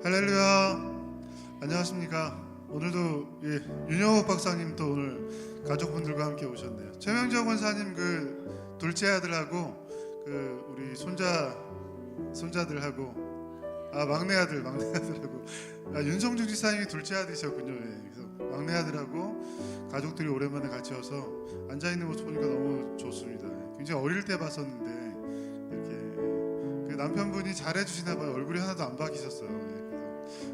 할렐루야. 안녕하십니까. 오늘도 윤영옥 박사님 또 오늘 가족분들과 함께 오셨네요. 최명정 원사님 그 둘째 아들하고 그 우리 손자들하고 막내 아들하고 윤성중 지사님이 둘째 아들이셨군요. 그래서 막내 아들하고 가족들이 오랜만에 같이 와서 앉아 있는 모습 보니까 너무 좋습니다. 굉장히 어릴 때 봤었는데 이렇게 그 남편분이 잘해주시나 봐요. 얼굴이 하나도 안 바뀌셨어요. 그래서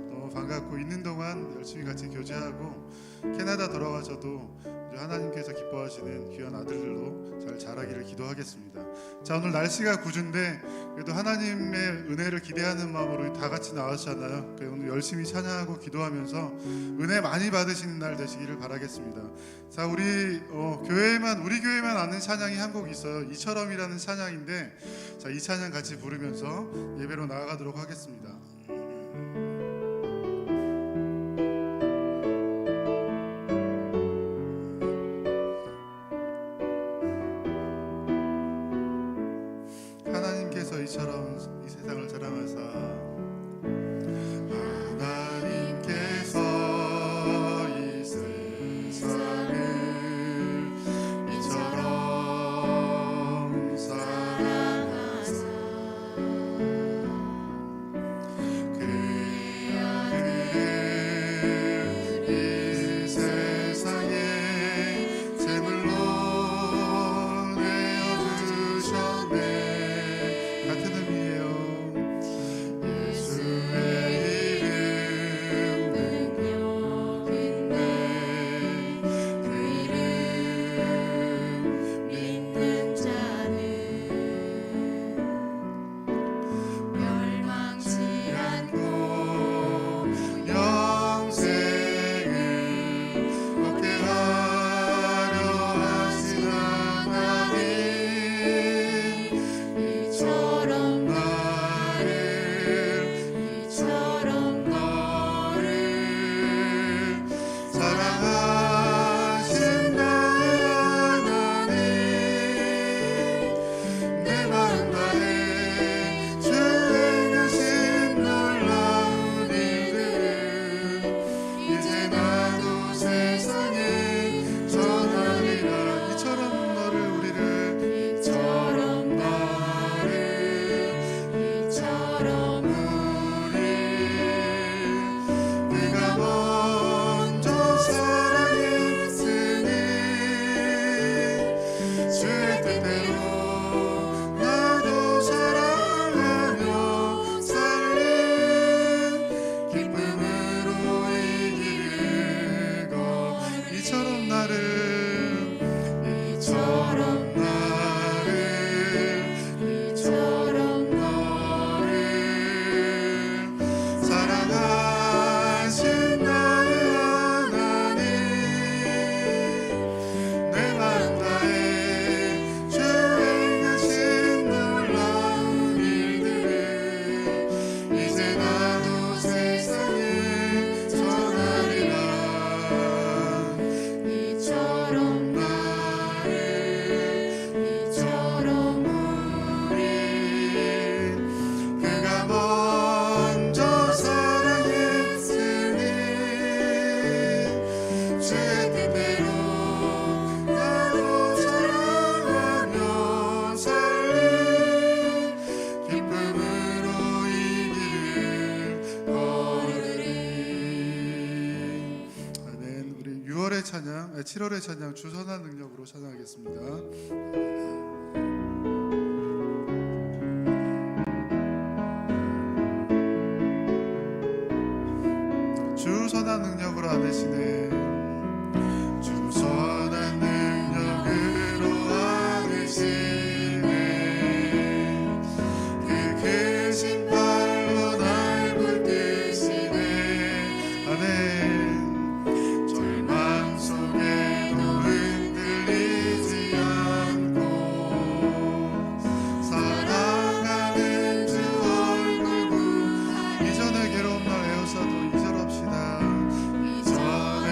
너무 반갑고 있는 동안 열심히 같이 교제하고 캐나다 돌아와서도 하나님께서 기뻐하시는 귀한 아들들로 잘 자라기를 기도하겠습니다. 자, 오늘 날씨가 굿인데 그래도 하나님의 은혜를 기대하는 마음으로 다 같이 나왔잖아요. 오늘 열심히 찬양하고 기도하면서 은혜 많이 받으시는 날 되시기를 바라겠습니다. 자, 우리 교회만 아는 찬양이 한 곡 있어요. 이처럼이라는 찬양인데, 자, 이 찬양 같이 부르면서 예배로 나아가도록 하겠습니다. 하나님께서 이처럼 이 세상을 사랑하사 하나님께서 이 세상을 이처럼 사랑하사 그의 아들 이 세상에 제물로 내어주셨네. 같은 의미예요. 예수의 이름 능력인데 그 이름 믿는 자는 멸망치 않고 영생을 얻게 하려 하신 하나님, 이처럼 너를 사랑하신 나의 하나님, 내 마음 다해 주 행하신 놀라운 일들 이제 나도 세상에 전하리라. 이처럼 우리를 그가 먼저 사랑했으니 주의 뜻대로 나도 사랑하며 살리 기쁨으로 이기를 것. 이처럼 나를 사랑하신 나의 하나님, 내 마음 다해 주 행하신 놀라운 일들을 이제 나도 세상에 전하리라. 이처럼 우리 그가 먼저 사랑했으니 주의 뜻대로 나도 사랑하며 살리 기쁨으로 이 길을 걸으리. 아멘. 우리 7월의 찬양 주선한 능력으로 찬양하겠습니다. 주 선한 능력으로 안으시네. 주 선한 능력으로 안으시네. 그 크신 팔로 날 붙드시네. 아멘. 절망 속에도 흔들리지 않고 사랑하는 주 얼굴 이전의 괴로운 날 에워싸도 이전합시다. 이전의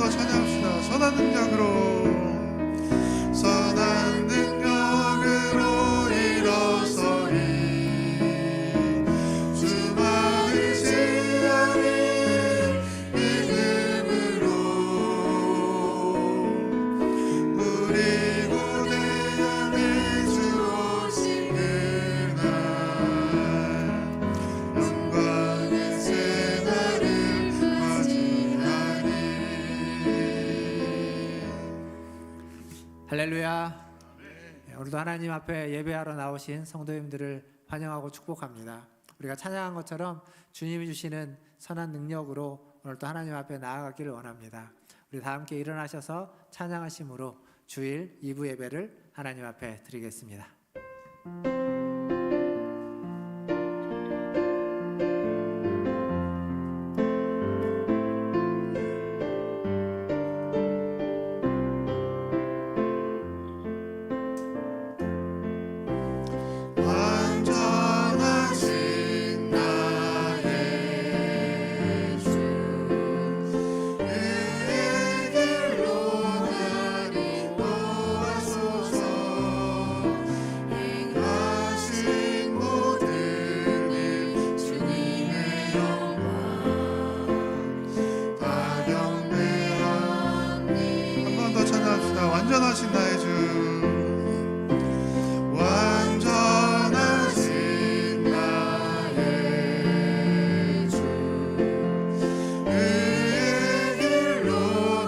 더 찬양합시다. 선한 능력으로, 선한 능력으로 일어서리, 수많은 시련이 믿음으로 우리 고대 안에 주 오신 그날 영광의 새날을 맞이하리. 할렐루야. 네, 오늘도 하나님 앞에 예배하러 나오신 성도님들을 환영하고 축복합니다. 우리가 찬양한 것처럼 주님이 주시는 선한 능력으로 오늘도 하나님 앞에 나아가기를 원합니다. 우리 다 함께 일어나셔서 찬양하심으로 주일 2부 예배를 하나님 앞에 드리겠습니다. 완전하신 나의 주, 그의 길로 날 인도하소서. 행하신 모든 일 주님의 영광 다 경배합니다. 한 번 더 찬양합시다. 완전하신 나의 주, 완전하신 나의 주, 그의 길로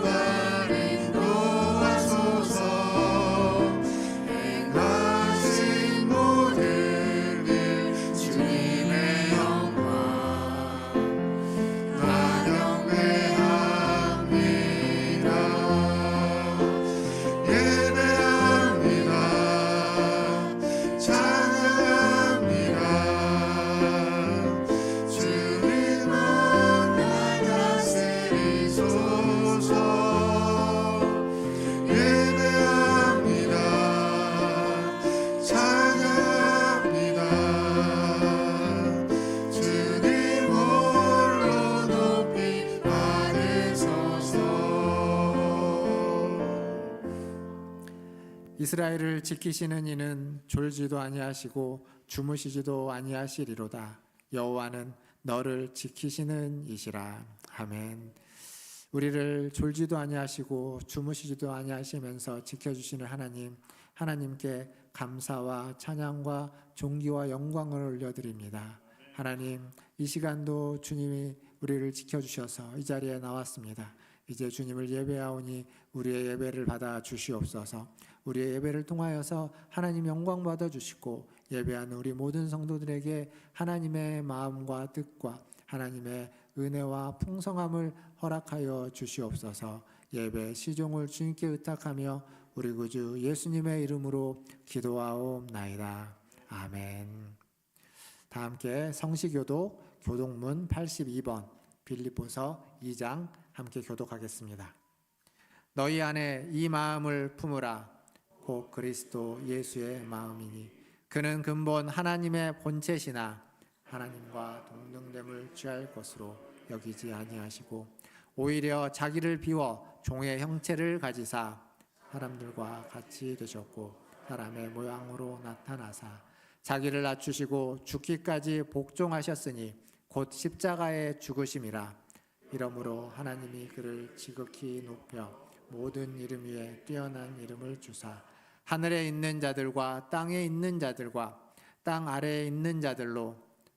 날 인도하소서. 행하신 모든 일 주님의 영광 다 경배합니다. 예배합니다. 찬양합니다. 주님만 날 다스리소서. 예배합니다. 찬양합니다. 주님 홀로 높이 받으소서. 이스라엘을 지키시는 이는 졸지도 아니하시고 주무시지도 아니하시리로다. 여호와는 너를 지키시는 이시라. 아멘. 우리를 졸지도 아니하시고 주무시지도 아니하시면서 지켜주시는 하나님, 하나님께 감사와 찬양과 존귀와 영광을 올려드립니다. 하나님, 이 시간도 주님이 우리를 지켜주셔서 이 자리에 나왔습니다. 이제 주님을 예배하오니 우리의 예배를 받아 주시옵소서. 우리의 예배를 통하여서 하나님 영광 받아 주시고 예배하는 우리 모든 성도들에게 하나님의 마음과 뜻과 하나님의 은혜와 풍성함을 허락하여 주시옵소서. 예배 시종을 주님께 의탁하며 우리 구주 예수님의 이름으로 기도하옵나이다. 아멘. 다 함께 성시교도 교독문 82번 빌립보서 2장 함께 교독하겠습니다. 너희 안에 이 마음을 품으라. 곧 그리스도 예수의 마음이니 그는 근본 하나님의 본체시나 하나님과 동등됨을 취할 것으로 여기지 아니하시고 오히려 자기를 비워 종의 형체를 가지사 사람들과 같이 되셨고 사람의 모양으로 나타나사 자기를 낮추시고 죽기까지 복종하셨으니 곧 십자가의 죽으심이라. 이러므로 하나님이 그를 지극히 높여 모든 이름 위에 뛰어난 이름을 주사 하늘에 있는 자들과 땅에 있는 자들과 땅 아래에 있는 자들로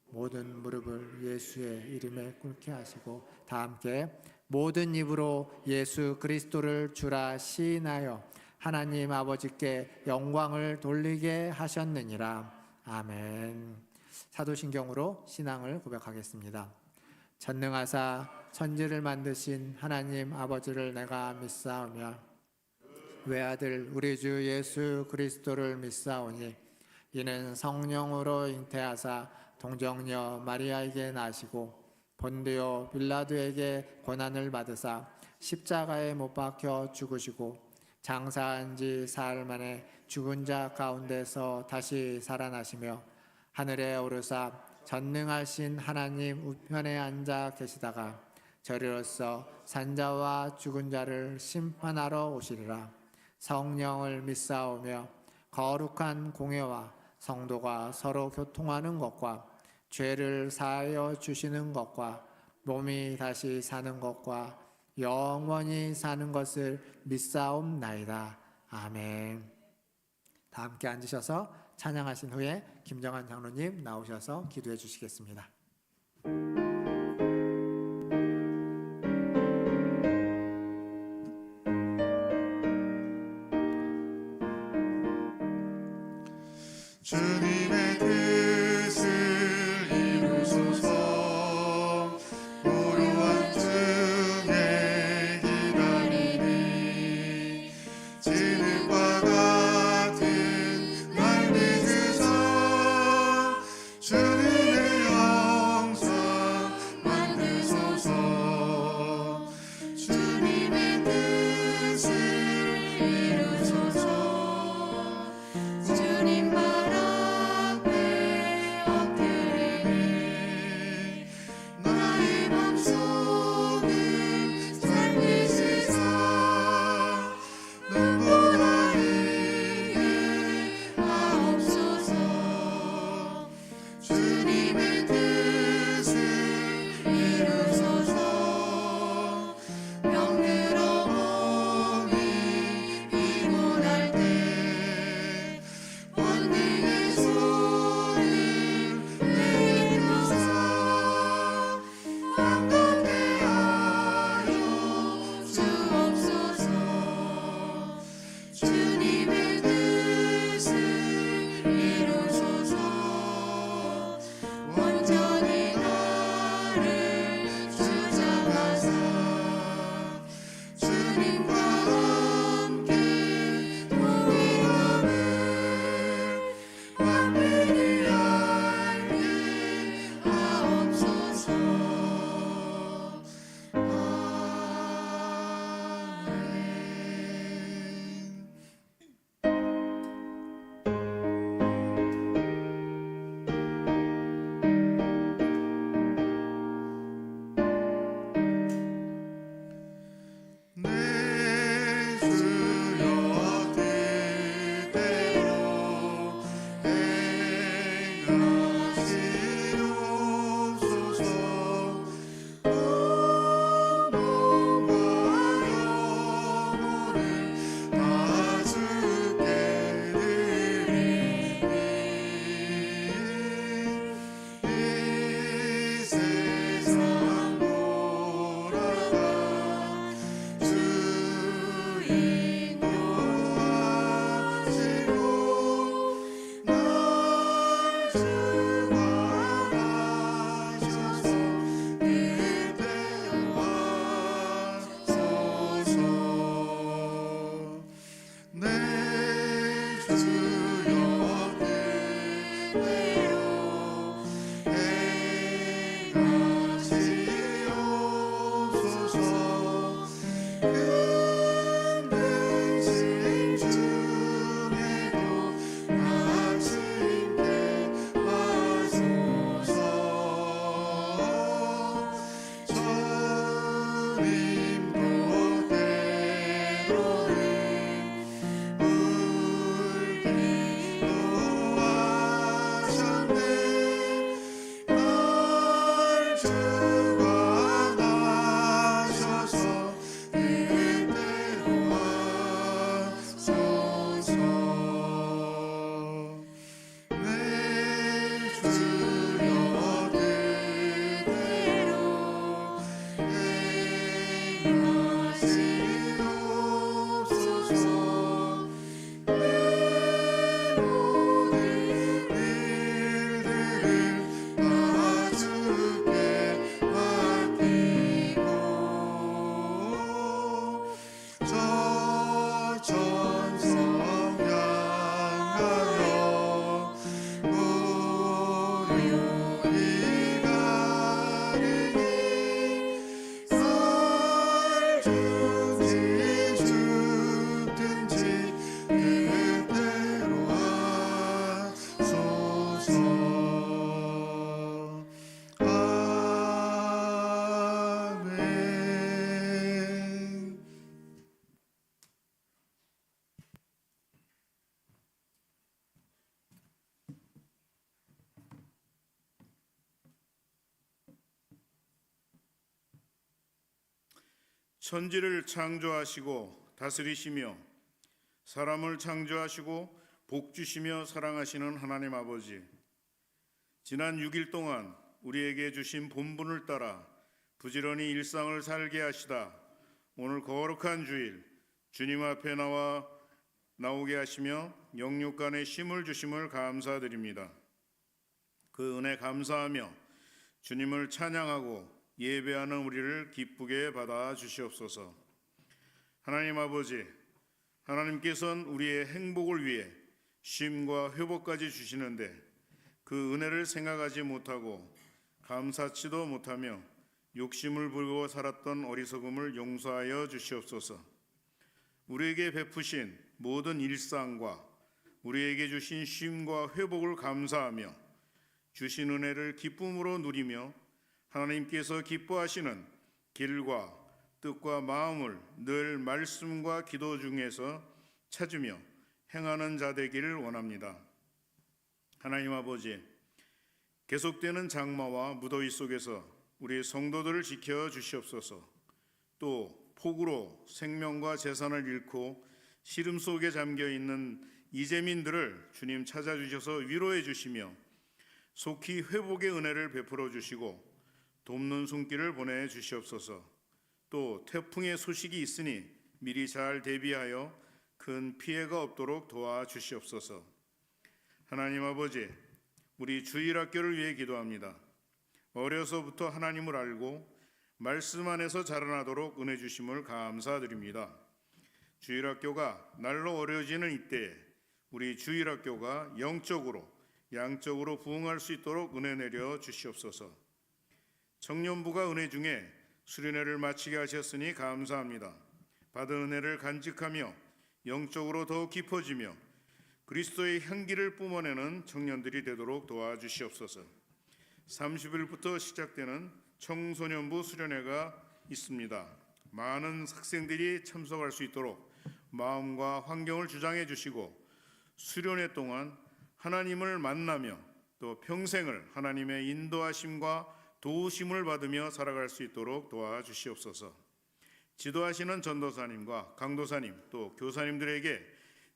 모든 무릎을 예수의 이름에 꿇게 하시고 다 함께 모든 입으로 예수 그리스도를 주라 시인하여 하나님 아버지께 영광을 돌리게 하셨느니라. 아멘. 사도신경으로 신앙을 고백하겠습니다. 전능하사 천지를 만드신 하나님 아버지를 내가 믿사오며 외아들 우리 주 예수 그리스도를 믿사오니 이는 성령으로 잉태하사 동정녀 마리아에게 나시고 본디오 빌라도에게 고난을 받으사 십자가에 못 박혀 죽으시고 장사한 지 사흘 만에 죽은 자 가운데서 다시 살아나시며 하늘에 오르사 전능하신 하나님 우편에 앉아 계시다가 저리로서 산자와 죽은 자를 심판하러 오시리라. 성령을 믿사오며 거룩한 공회와 성도가 서로 교통하는 것과 죄를 사하여 주시는 것과 몸이 다시 사는 것과 영원히 사는 것을 믿사옵나이다. 아멘. 다 함께 앉으셔서 찬양하신 후에 김정한 장로님 나오셔서 기도해 주시겠습니다. 주님의 뜻을 이루소서. 고요한 중에 기다리니 진흙과 같은 날 믿으사 주님의 영상 만드소서. 주님의 뜻을 이루소서. 주님 말 앞에 엎드리니 나의 맘속을 살피시사 눈보라 이게 하옵소서. 주님의 뜻을 이루소서. 병들어 몸이 피곤할 때 권능의 손을 내리소서. 반갑게 하여 주옵소서. 주님의 뜻을 이루소서. 온전히 나를 주장하사 주님과 함께 동행함을 만민이 알게 하옵소서. 아멘. 내 주여 뜻대로 행하시옵소서. 온몸과 영혼을 다 주께 드리니 이 세상 돌아가 주 인도하시고 날 주관하셔서 그대로 와소서. 내 주여 뜻대로 행하시옵소서. 힘드신 중에도 같이 함께 하소서. 주님도 때로는 울기도 하셨네. 날 주관하셔서 그대로 와소서. 내 주여 뜻대로 행하시옵소서. 내 모든 일들을 다 주께 맡기고 저 천성 향하여 고요히 가리니 날 주든지 죽든지 그대로 하소서. 아멘. 천지를 창조하시고 다스리시며 사람을 창조하시고 복 주시며 사랑하시는 하나님 아버지, 지난 6일 동안 우리에게 주신 본분을 따라 부지런히 일상을 살게 하시다 오늘 거룩한 주일 주님 앞에 나오게 하시며 영육간에 쉼을 주심을 감사드립니다. 그 은혜 감사하며 주님을 찬양하고 예배하는 우리를 기쁘게 받아 주시옵소서. 하나님 아버지, 하나님께서는 우리의 행복을 위해 쉼과 회복까지 주시는데 그 은혜를 생각하지 못하고 감사치도 못하며 욕심을 부리고 살았던 어리석음을 용서하여 주시옵소서. 우리에게 베푸신 모든 일상과 우리에게 주신 쉼과 회복을 감사하며 주신 은혜를 기쁨으로 누리며 하나님께서 기뻐하시는 길과 뜻과 마음을 늘 말씀과 기도 중에서 찾으며 행하는 자 되기를 원합니다. 하나님 아버지, 계속되는 장마와 무더위 속에서 우리 성도들을 지켜 주시옵소서. 또 폭우로 생명과 재산을 잃고 시름 속에 잠겨 있는 이재민들을 주님 찾아주셔서 위로해 주시며 속히 회복의 은혜를 베풀어 주시고 돕는 손길을 보내 주시옵소서. 또 태풍의 소식이 있으니 미리 잘 대비하여 큰 피해가 없도록 도와주시옵소서. 하나님 아버지, 우리 주일학교를 위해 기도합니다. 어려서부터 하나님을 알고 말씀 안에서 자라나도록 은혜 주심을 감사드립니다. 주일학교가 날로 어려지는 이때에 우리 주일학교가 영적으로 양적으로 부흥할 수 있도록 은혜 내려 주시옵소서. 청년부가 은혜 중에 수련회를 마치게 하셨으니 감사합니다. 받은 은혜를 간직하며 영적으로 더 깊어지며 그리스도의 향기를 뿜어내는 청년들이 되도록 도와주시옵소서. 30일부터 시작되는 청소년부 수련회가 있습니다. 많은 학생들이 참석할 수 있도록 마음과 환경을 주장해 주시고 수련회 동안 하나님을 만나며 또 평생을 하나님의 인도하심과 도우심을 받으며 살아갈 수 있도록 도와주시옵소서. 지도하시는 전도사님과 강도사님 또 교사님들에게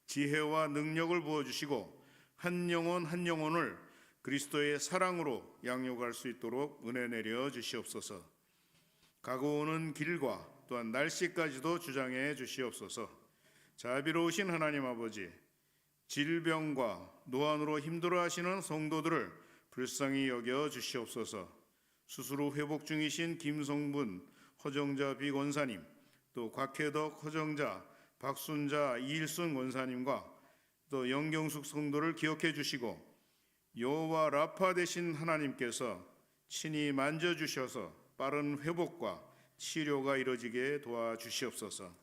지혜와 능력을 부어주시고 한 영혼 한 영혼을 그리스도의 사랑으로 양육할 수 있도록 은혜 내려 주시옵소서. 가고 오는 길과 또한 날씨까지도 주장해 주시옵소서. 자비로우신 하나님 아버지, 질병과 노안으로 힘들어하시는 성도들을 불쌍히 여겨 주시옵소서. 수술 후 회복 중이신 김성분 허정자 비권사님, 또 곽혜덕 허정자 박순자 이일순 권사님과 또 영경숙 성도를 기억해 주시고 여호와 라파 되신 하나님께서 친히 만져주셔서 빠른 회복과 치료가 이루어지게 도와주시옵소서.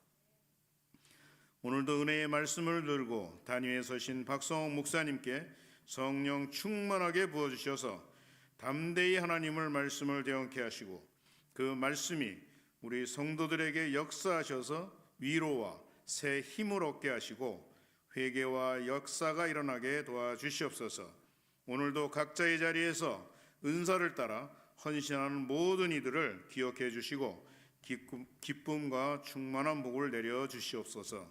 오늘도 은혜의 말씀을 들고 단위에 서신 박성옥 목사님께 성령 충만하게 부어주셔서 담대히 하나님을 말씀을 대언케 하시고 그 말씀이 우리 성도들에게 역사하셔서 위로와 새 힘을 얻게 하시고 회개와 역사가 일어나게 도와주시옵소서. 오늘도 각자의 자리에서 은사를 따라 헌신하는 모든 이들을 기억해 주시고 기쁨과 충만한 복을 내려 주시옵소서.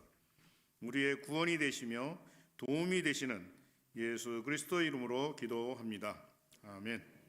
우리의 구원이 되시며 도움이 되시는 예수 그리스도 이름으로 기도합니다. 아멘.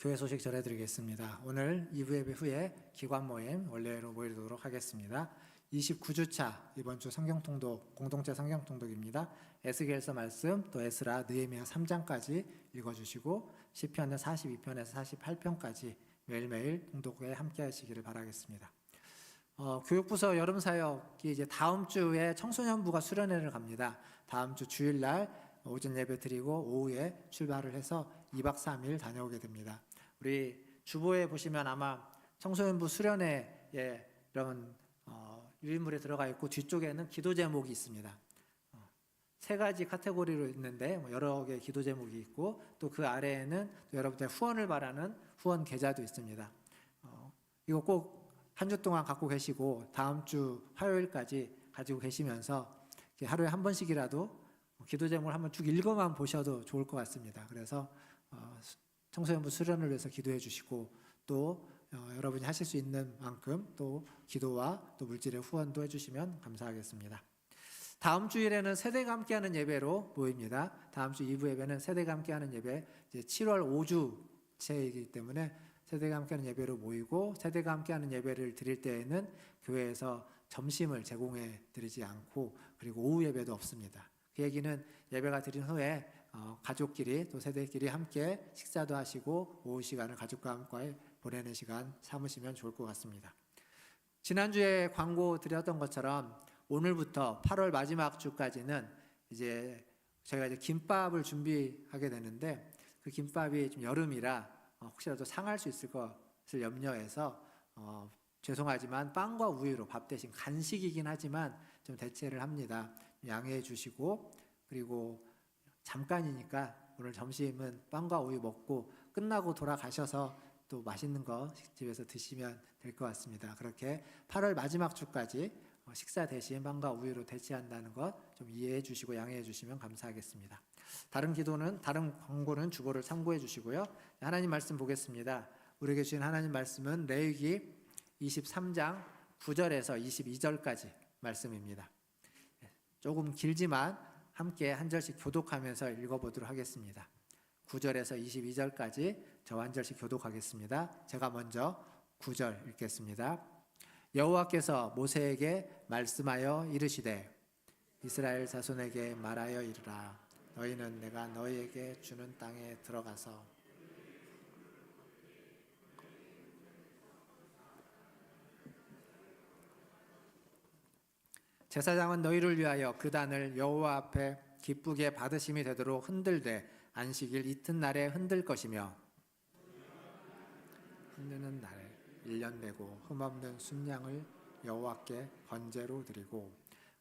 교회 소식 전해드리겠습니다. 오늘 2부 예배 후에 기관 모임 원래로 모이도록 하겠습니다. 29주차 이번 주 성경통독 공동체 성경통독입니다. 에스겔서 말씀 또 에스라 느헤미야 3장까지 읽어주시고 시편은 42편에서 48편까지 매일매일 통독에 함께하시기를 바라겠습니다. 교육부서 여름사역이 이제 다음 주에 청소년부가 수련회를 갑니다. 다음 주 주일날 오전 예배 드리고 오후에 출발을 해서 2박 3일 다녀오게 됩니다. 우리 주보에 보시면 아마 청소년부 수련회에 이런 유인물에 들어가 있고 뒤쪽에는 기도 제목이 있습니다. 세 가지 카테고리로 있는데 여러 개의 기도 제목이 있고 또 그 아래에는 또 여러분들 후원을 바라는 후원 계좌도 있습니다. 이거 꼭 한 주 동안 갖고 계시고 다음 주 화요일까지 가지고 계시면서 하루에 한 번씩이라도 기도 제목을 한번 쭉 읽어만 보셔도 좋을 것 같습니다. 그래서 청소년부 수련을 위해서 기도해 주시고 또 여러분이 하실 수 있는 만큼 또 기도와 또 물질의 후원도 해주시면 감사하겠습니다. 다음 주일에는 세대가 함께하는 예배로 모입니다. 다음 주 2부 예배는 세대가 함께하는 예배, 이제 7월 5주째이기 때문에 세대가 함께하는 예배로 모이고 세대가 함께하는 예배를 드릴 때에는 교회에서 점심을 제공해 드리지 않고 그리고 오후 예배도 없습니다. 그 얘기는 예배가 드린 후에 가족끼리 또 세대끼리 함께 식사도 하시고 오후 시간을 가족과 함께 보내는 시간 삼으시면 좋을 것 같습니다. 지난주에 광고 드렸던 것처럼 오늘부터 8월 마지막 주까지는 이제 저희가 이제 김밥을 준비하게 되는데 그 김밥이 좀 여름이라 혹시라도 상할 수 있을 것을 염려해서 죄송하지만 빵과 우유로 밥 대신 간식이긴 하지만 좀 대체를 합니다. 양해해 주시고 그리고 잠깐이니까 오늘 점심은 빵과 우유 먹고 끝나고 돌아가셔서 또 맛있는 거 집에서 드시면 될 것 같습니다. 그렇게 8월 마지막 주까지 식사 대신 빵과 우유로 대체한다는 것 좀 이해해 주시고 양해해 주시면 감사하겠습니다. 다른 광고는 주보를 참고해 주시고요. 하나님 말씀 보겠습니다. 우리에게 주신 하나님 말씀은 레위기 23장 9절에서 22절까지 말씀입니다. 조금 길지만 함께 한 절씩 교독하면서 읽어보도록 하겠습니다. 9절에서 22절까지 저와 한 절씩 교독하겠습니다. 제가 먼저 9절 읽겠습니다. 여호와께서 모세에게 말씀하여 이르시되 이스라엘 자손에게 말하여 이르라. 너희는 내가 너희에게 주는 땅에 들어가서 제사장은 너희를 위하여 그 단을 여호와 앞에 기쁘게 받으심이 되도록 흔들되 안식일 이튿날에 흔들 것이며 흔드는 날에 1년 내고 흠없는 순양을 여호와께 번제로 드리고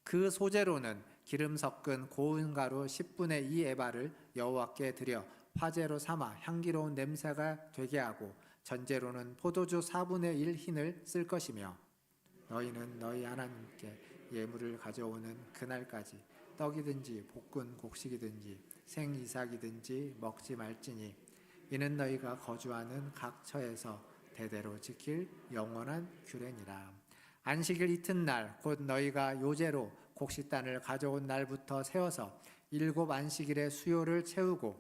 그 소제로는 기름 섞은 고운 가루 10분의 2 에바를 여호와께 드려 화제로 삼아 향기로운 냄새가 되게 하고 전제로는 포도주 4분의 1 흰을 쓸 것이며 너희는 너희 하나님께 예물을 가져오는 그날까지 떡이든지 볶은 곡식이든지 생이삭이든지 먹지 말지니 이는 너희가 거주하는 각 처에서 대대로 지킬 영원한 규례니라. 안식일 이튿날 곧 너희가 요제로 곡식단을 가져온 날부터 세워서 7 안식일의 수요를 채우고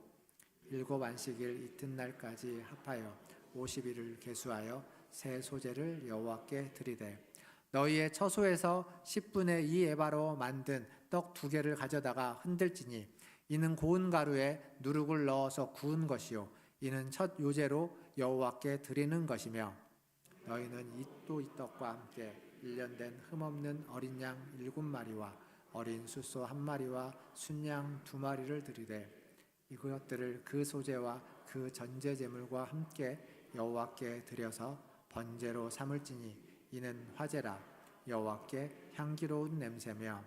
7 안식일 이튿날까지 합하여 50일을 계수하여 새 소제를 여호와께 드리되 너희의 처소에서 10분의 2 에바로 만든 떡 2개를 가져다가 흔들지니 이는 고운 가루에 누룩을 넣어서 구운 것이요 이는 첫 요제로 여호와께 드리는 것이며 너희는 이 떡과 함께 1년 된 흠없는 어린 양 7마리와 어린 숫소 1마리와 순양 2마리를 드리되 이것들을 그 소제와 그 전제 제물과 함께 여호와께 드려서 번제로 삼을지니 이는 화제라 여호와께 향기로운 냄새며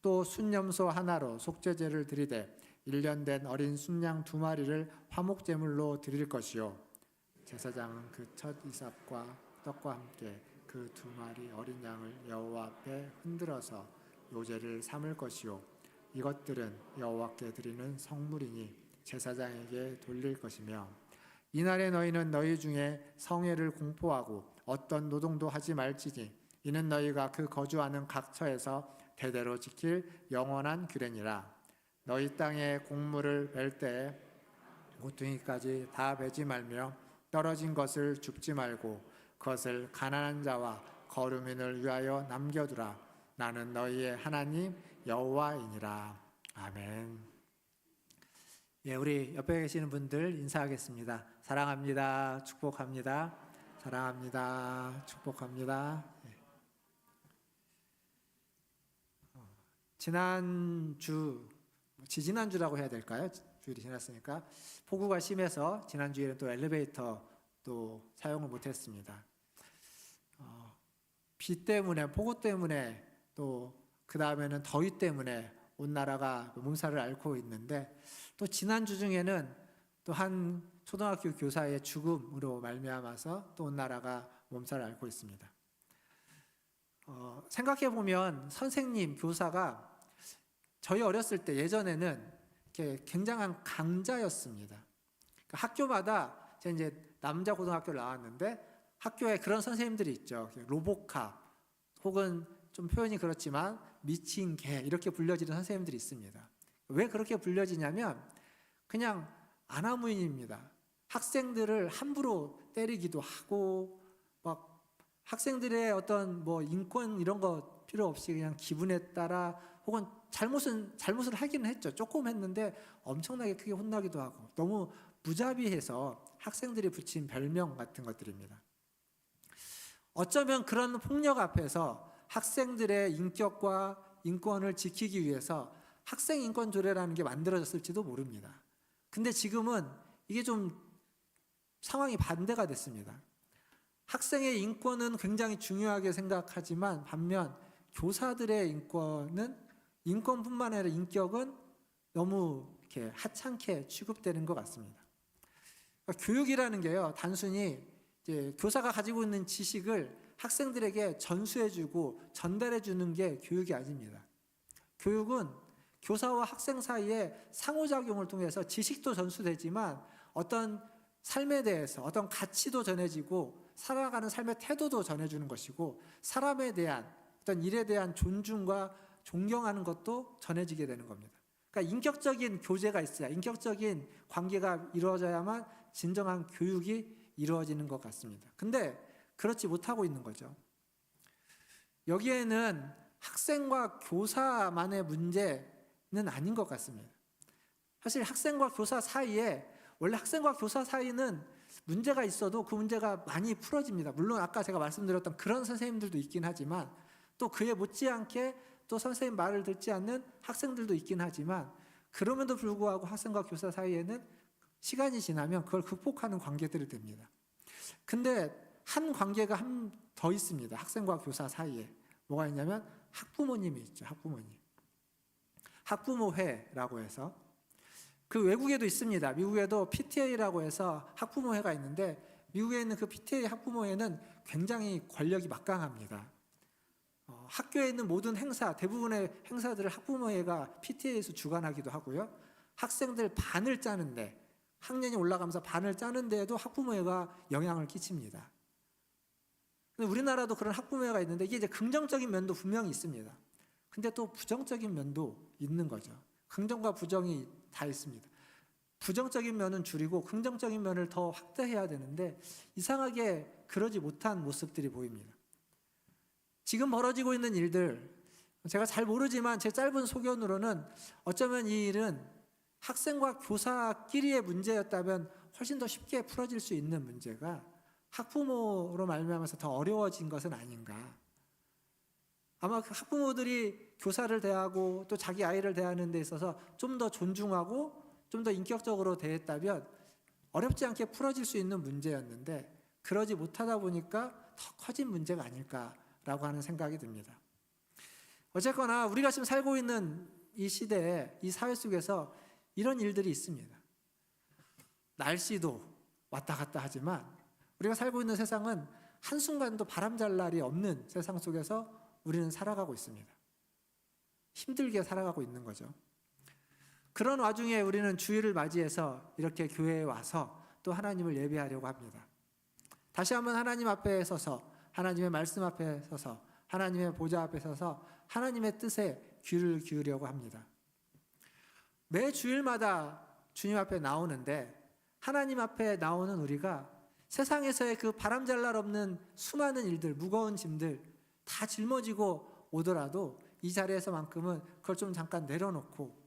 또 순염소 하나로 속죄제를 드리되 1년 된 어린 순양 2마리를 화목제물로 드릴 것이요 제사장은 그 첫 이삭과 떡과 함께 그 2마리 어린 양을 여호와 앞에 흔들어서 요제를 삼을 것이요 이것들은 여호와께 드리는 성물이니 제사장에게 돌릴 것이며 이날에 너희는 너희 중에 성회를 공포하고 어떤 노동도 하지 말지니 이는 너희가 그 거주하는 각 처에서 대대로 지킬 영원한 규례니라. 너희 땅에 곡물을 벨 때에 모퉁이까지 다 베지 말며 떨어진 것을 줍지 말고 그것을 가난한 자와 거류민을 위하여 남겨두라. 나는 너희의 하나님 여호와이니라. 아멘. 예, 우리 옆에 계시는 분들 인사하겠습니다. 사랑합니다. 축복합니다. 사랑합니다. 축복합니다. 예. 지난주라고 해야 될까요? 주일이 지났으니까 폭우가 심해서 지난주에는 또 엘리베이터 또 사용을 못했습니다. 비 때문에, 폭우 때문에, 또 그 다음에는 더위 때문에 온 나라가 몸살을 앓고 있는데, 또 지난주 중에는 또 한 초등학교 교사의 죽음으로 말미암아서 또 온 나라가 몸살을 앓고 있습니다. 생각해 보면 선생님, 교사가 저희 어렸을 때 예전에는 이렇게 굉장한 강자였습니다. 그러니까 학교마다 제가 이제 남자 고등학교를 나왔는데 학교에 그런 선생님들이 있죠. 로보캅 혹은 좀 표현이 그렇지만 미친 개 이렇게 불려지는 선생님들이 있습니다. 왜 그렇게 불려지냐면 그냥 아나무인입니다. 학생들을 함부로 때리기도 하고 막 학생들의 어떤 뭐 인권 이런 거 필요 없이 그냥 기분에 따라 혹은 잘못을 하기는 했죠. 조금 했는데 엄청나게 크게 혼나기도 하고 너무 무자비해서 학생들이 붙인 별명 같은 것들입니다. 어쩌면 그런 폭력 앞에서 학생들의 인격과 인권을 지키기 위해서 학생인권조례라는 게 만들어졌을지도 모릅니다. 근데 지금은 이게 좀 상황이 반대가 됐습니다. 학생의 인권은 굉장히 중요하게 생각하지만 반면 교사들의 인권은 인권뿐만 아니라 인격은 너무 이렇게 하찮게 취급되는 것 같습니다. 그러니까 교육이라는 게요, 단순히 이제 교사가 가지고 있는 지식을 학생들에게 전수해주고 전달해주는 게 교육이 아닙니다. 교육은 교사와 학생 사이에 상호작용을 통해서 지식도 전수되지만 어떤 삶에 대해서 어떤 가치도 전해지고 살아가는 삶의 태도도 전해주는 것이고 사람에 대한 어떤 일에 대한 존중과 존경하는 것도 전해지게 되는 겁니다. 그러니까 인격적인 교제가 있어야, 인격적인 관계가 이루어져야만 진정한 교육이 이루어지는 것 같습니다. 근데 그렇지 못하고 있는 거죠. 여기에는 학생과 교사만의 문제는 아닌 것 같습니다. 사실 학생과 교사 사이에, 원래 학생과 교사 사이는 문제가 있어도 그 문제가 많이 풀어집니다. 물론 아까 제가 말씀드렸던 그런 선생님들도 있긴 하지만 또 그에 못지않게 또 선생님 말을 듣지 않는 학생들도 있긴 하지만 그럼에도 불구하고 학생과 교사 사이에는 시간이 지나면 그걸 극복하는 관계들이 됩니다. 근데 한 관계가 더 있습니다. 학생과 교사 사이에. 뭐가 있냐면 학부모님이 있죠. 학부모님. 학부모회라고 해서 그 외국에도 있습니다. 미국에도 PTA라고 해서 학부모회가 있는데 미국에 있는 그 PTA 학부모회는 굉장히 권력이 막강합니다. 학교에 있는 모든 행사, 대부분의 행사들을 학부모회가 PTA에서 주관하기도 하고요. 학생들 반을 짜는데 학년이 올라가면서 반을 짜는 데에도 학부모회가 영향을 끼칩니다. 근데 우리나라도 그런 학부모회가 있는데 이게 이제 긍정적인 면도 분명히 있습니다. 근데 또 부정적인 면도 있는 거죠. 긍정과 부정이 다 있습니다. 부정적인 면은 줄이고 긍정적인 면을 더 확대해야 되는데 이상하게 그러지 못한 모습들이 보입니다. 지금 벌어지고 있는 일들 제가 잘 모르지만 제 짧은 소견으로는 어쩌면 이 일은 학생과 교사끼리의 문제였다면 훨씬 더 쉽게 풀어질 수 있는 문제가 학부모로 말미암아서 더 어려워진 것은 아닌가. 아마 그 학부모들이 교사를 대하고 또 자기 아이를 대하는 데 있어서 좀 더 존중하고 좀 더 인격적으로 대했다면 어렵지 않게 풀어질 수 있는 문제였는데 그러지 못하다 보니까 더 커진 문제가 아닐까라고 하는 생각이 듭니다. 어쨌거나 우리가 지금 살고 있는 이 시대에 이 사회 속에서 이런 일들이 있습니다. 날씨도 왔다 갔다 하지만 우리가 살고 있는 세상은 한순간도 바람잘 날이 없는 세상 속에서 우리는 살아가고 있습니다. 힘들게 살아가고 있는 거죠. 그런 와중에 우리는 주일을 맞이해서 이렇게 교회에 와서 또 하나님을 예배하려고 합니다. 다시 한번 하나님 앞에 서서 하나님의 말씀 앞에 서서 하나님의 보좌 앞에 서서 하나님의 뜻에 귀를 기울이려고 합니다. 매 주일마다 주님 앞에 나오는데 하나님 앞에 나오는 우리가 세상에서의 그 바람잘 날 없는 수많은 일들, 무거운 짐들 다 짊어지고 오더라도 이 자리에서만큼은 그걸 좀 잠깐 내려놓고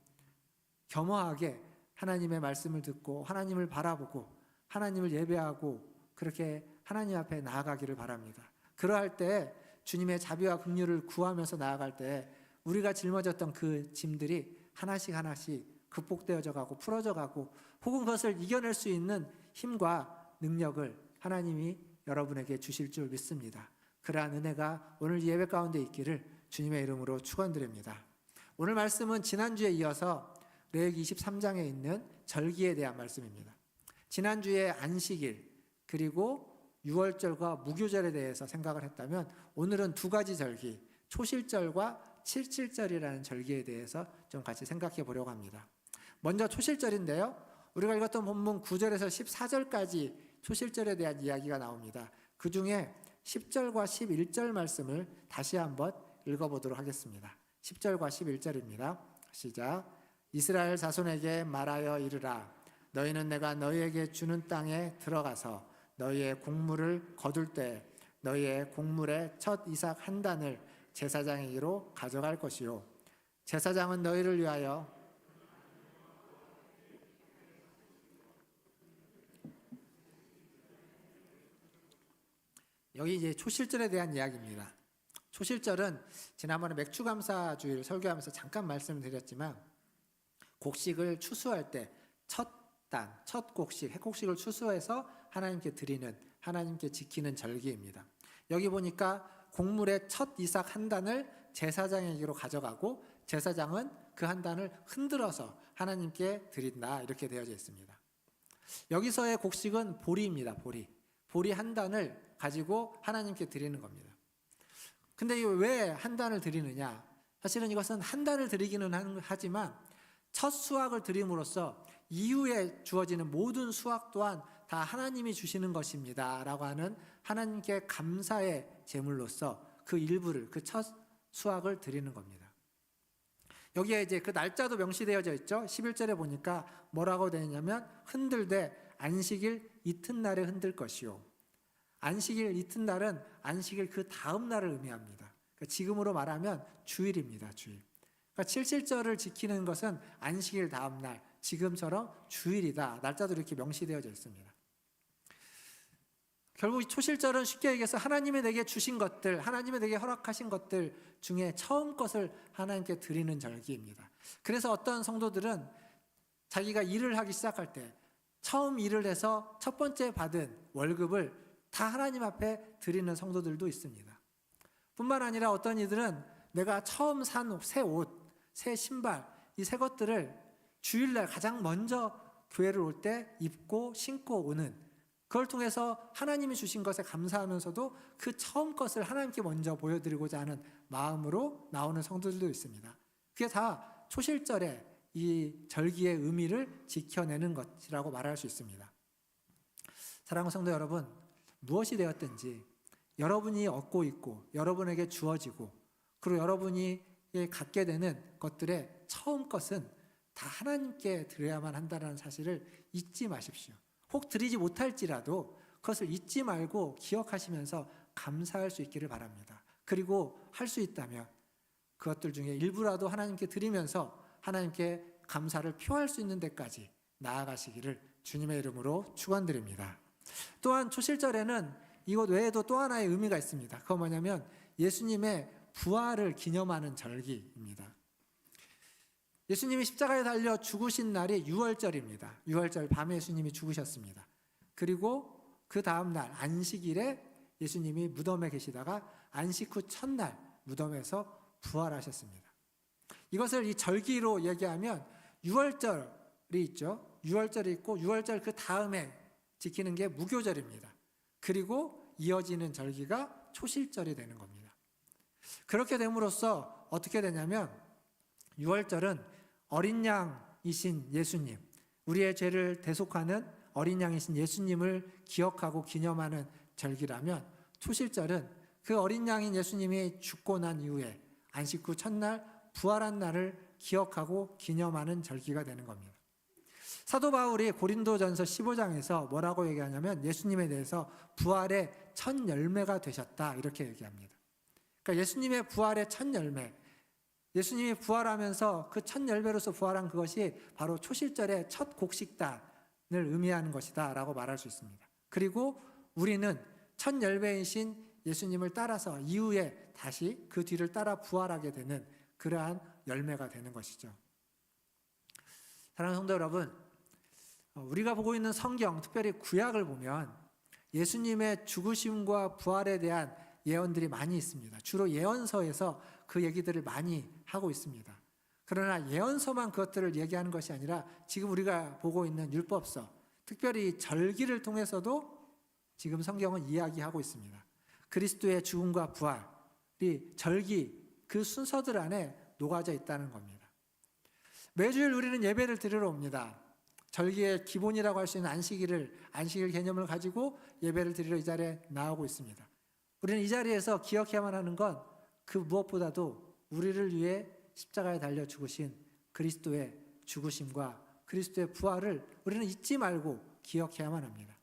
겸허하게 하나님의 말씀을 듣고 하나님을 바라보고 하나님을 예배하고 그렇게 하나님 앞에 나아가기를 바랍니다. 그러할 때 주님의 자비와 긍휼을 구하면서 나아갈 때 우리가 짊어졌던 그 짐들이 하나씩 하나씩 극복되어져 가고 풀어져 가고 혹은 그것을 이겨낼 수 있는 힘과 능력을 하나님이 여러분에게 주실 줄 믿습니다. 그러한 은혜가 오늘 이 예배 가운데 있기를 주님의 이름으로 축원드립니다. 오늘 말씀은 지난주에 이어서 레위기 23장에 있는 절기에 대한 말씀입니다. 지난주에 안식일 그리고 유월절과 무교절에 대해서 생각을 했다면 오늘은 두 가지 절기, 초실절과 칠칠절이라는 절기에 대해서 좀 같이 생각해 보려고 합니다. 먼저 초실절인데요. 우리가 읽었던 본문 9절에서 14절까지 초실절에 대한 이야기가 나옵니다. 그 중에 10절과 11절 말씀을 다시 한번 읽어보도록 하겠습니다. 10절과 11절입니다. 시작. 이스라엘 자손에게 말하여 이르라. 너희는 내가 너희에게 주는 땅에 들어가서 너희의 곡물을 거둘 때 너희의 곡물의 첫 이삭 한 단을 제사장에게로 가져갈 것이요. 제사장은 너희를 위하여 여기 이제 초실절에 대한 이야기입니다. 초실절은 지난번에 맥주감사주일 설교하면서 잠깐 말씀드렸지만 곡식을 추수할 때 첫 곡식, 해곡식을 추수해서 하나님께 드리는, 하나님께 지키는 절기입니다. 여기 보니까 곡물의 첫 이삭 한 단을 제사장에게로 가져가고 제사장은 그 한 단을 흔들어서 하나님께 드린다 이렇게 되어져 있습니다. 여기서의 곡식은 보리입니다. 보리 한 단을 가지고 하나님께 드리는 겁니다. 근데 왜 한 단을 드리느냐? 사실은 이것은 한 단을 드리기는 하지만 첫 수확을 드림으로써 이후에 주어지는 모든 수확 또한 다 하나님이 주시는 것입니다 라고 하는 하나님께 감사의 제물로서 그 일부를, 그 첫 수확을 드리는 겁니다. 여기에 이제 그 날짜도 명시되어져 있죠. 11절에 보니까 뭐라고 되냐면 흔들되 안식일 이튿날에 흔들 것이요. 안식일 이튿날은 안식일 그 다음 날을 의미합니다. 그러니까 지금으로 말하면 주일입니다. 주일. 그러니까 칠칠절을 지키는 것은 안식일 다음 날, 지금처럼 주일이다. 날짜도 이렇게 명시되어져 있습니다. 결국 초실절은 쉽게 얘기해서 하나님이 내게 주신 것들, 하나님이 내게 허락하신 것들 중에 처음 것을 하나님께 드리는 절기입니다. 그래서 어떤 성도들은 자기가 일을 하기 시작할 때 처음 일을 해서 첫 번째 받은 월급을 다 하나님 앞에 드리는 성도들도 있습니다. 뿐만 아니라 어떤 이들은 내가 처음 산 새 옷, 새 신발, 이 새 것들을 주일날 가장 먼저 교회를 올 때 입고 신고 오는, 그걸 통해서 하나님이 주신 것에 감사하면서도 그 처음 것을 하나님께 먼저 보여드리고자 하는 마음으로 나오는 성도들도 있습니다. 그게 다 초실절의 이 절기의 의미를 지켜내는 것이라고 말할 수 있습니다. 사랑하는 성도 여러분, 무엇이 되었든지 여러분이 얻고 있고 여러분에게 주어지고 그리고 여러분이 갖게 되는 것들의 처음 것은 다 하나님께 드려야만 한다는 사실을 잊지 마십시오. 혹 드리지 못할지라도 그것을 잊지 말고 기억하시면서 감사할 수 있기를 바랍니다. 그리고 할 수 있다면 그것들 중에 일부라도 하나님께 드리면서 하나님께 감사를 표할 수 있는 데까지 나아가시기를 주님의 이름으로 축원드립니다. 또한 초실절에는 이것 외에도 또 하나의 의미가 있습니다. 그건 뭐냐면 예수님의 부활을 기념하는 절기입니다. 예수님이 십자가에 달려 죽으신 날이 유월절입니다. 유월절 밤에 예수님이 죽으셨습니다. 그리고 그 다음 날 안식일에 예수님이 무덤에 계시다가 안식 후 첫날 무덤에서 부활하셨습니다. 이것을 이 절기로 얘기하면 유월절이 있죠. 유월절이 있고 유월절 그 다음에 지키는 게 무교절입니다. 그리고 이어지는 절기가 초실절이 되는 겁니다. 그렇게 됨으로써 어떻게 되냐면 유월절은 어린 양이신 예수님, 우리의 죄를 대속하는 어린 양이신 예수님을 기억하고 기념하는 절기라면 초실절은 그 어린 양인 예수님이 죽고 난 이후에 안식 후 첫날 부활한 날을 기억하고 기념하는 절기가 되는 겁니다. 사도 바울이 고린도전서 15장에서 뭐라고 얘기하냐면 예수님에 대해서 부활의 첫 열매가 되셨다 이렇게 얘기합니다. 그러니까 예수님의 부활의 첫 열매, 예수님이 부활하면서 그 첫 열매로서 부활한 그것이 바로 초실절의 첫 곡식단을 의미하는 것이다 라고 말할 수 있습니다. 그리고 우리는 첫 열매이신 예수님을 따라서 이후에 다시 그 뒤를 따라 부활하게 되는 그러한 열매가 되는 것이죠. 사랑하는 성도 여러분, 우리가 보고 있는 성경, 특별히 구약을 보면 예수님의 죽으심과 부활에 대한 예언들이 많이 있습니다. 주로 예언서에서 그 얘기들을 많이 하고 있습니다. 그러나 예언서만 그것들을 얘기하는 것이 아니라 지금 우리가 보고 있는 율법서, 특별히 절기를 통해서도 지금 성경은 이야기하고 있습니다. 그리스도의 죽음과 부활이 절기 그 순서들 안에 녹아져 있다는 겁니다. 매주일 우리는 예배를 드리러 옵니다. 절기의 기본이라고 할 수 있는 안식일 개념을 가지고 예배를 드리러 이 자리에 나오고 있습니다. 우리는 이 자리에서 기억해야만 하는 건 그 무엇보다도 우리를 위해 십자가에 달려 죽으신 그리스도의 죽으심과 그리스도의 부활을 우리는 잊지 말고 기억해야만 합니다.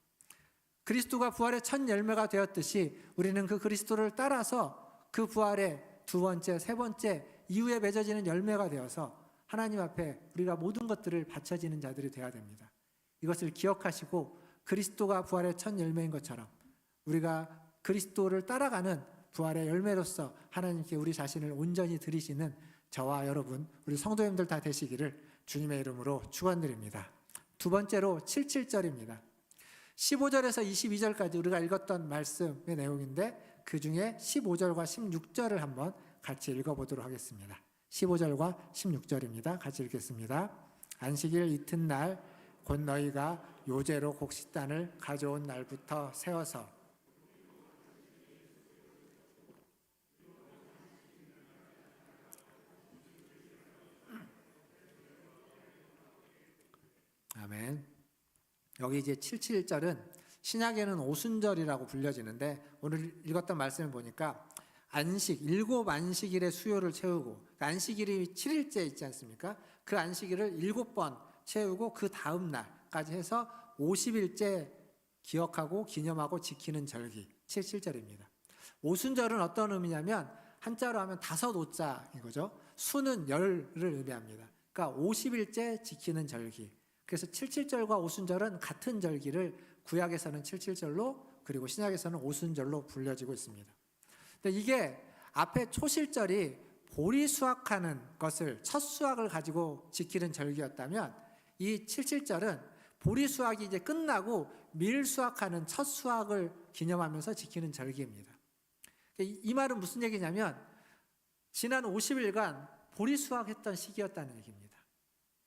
그리스도가 부활의 첫 열매가 되었듯이 우리는 그 그리스도를 따라서 그 부활의 두 번째, 세 번째 이후에 맺어지는 열매가 되어서 하나님 앞에 우리가 모든 것들을 바쳐지는 자들이 되어야 됩니다. 이것을 기억하시고 그리스도가 부활의 첫 열매인 것처럼 우리가 그리스도를 따라가는 부활의 열매로서 하나님께 우리 자신을 온전히 드리시는 저와 여러분, 우리 성도님들 다 되시기를 주님의 이름으로 축원드립니다. 두 번째로 77절입니다. 15절에서 22절까지 우리가 읽었던 말씀의 내용인데 그 중에 15절과 16절을 한번 같이 읽어보도록 하겠습니다. 15절과 16절입니다. 같이 읽겠습니다. 안식일 이튿날 곧 너희가 요제로 곡식단을 가져온 날부터 세워서 아멘. 여기 이제 77절은 신약에는 오순절이라고 불려지는데 오늘 읽었던 말씀을 보니까 일곱 안식일의 수요를 채우고 그러니까 안식일이 7일째 있지 않습니까? 그 안식일을 7번 채우고 그 다음 날까지 해서 50일째 기억하고 기념하고 지키는 절기 77절입니다. 오순절은 어떤 의미냐면 한자로 하면 5오자인 거죠. 수는 열을 의미합니다. 그러니까 50일째 지키는 절기. 그래서 77절과 오순절은 같은 절기를 구약에서는 77절로 그리고 신약에서는 오순절로 불려지고 있습니다. 근데 이게 앞에 초실절이 보리 수확하는 것을 첫 수확을 가지고 지키는 절기였다면 이 77절은 보리 수확이 이제 끝나고 밀 수확하는 첫 수확을 기념하면서 지키는 절기입니다. 이 말은 무슨 얘기냐면 지난 50일간 보리 수확했던 시기였다는 얘기입니다.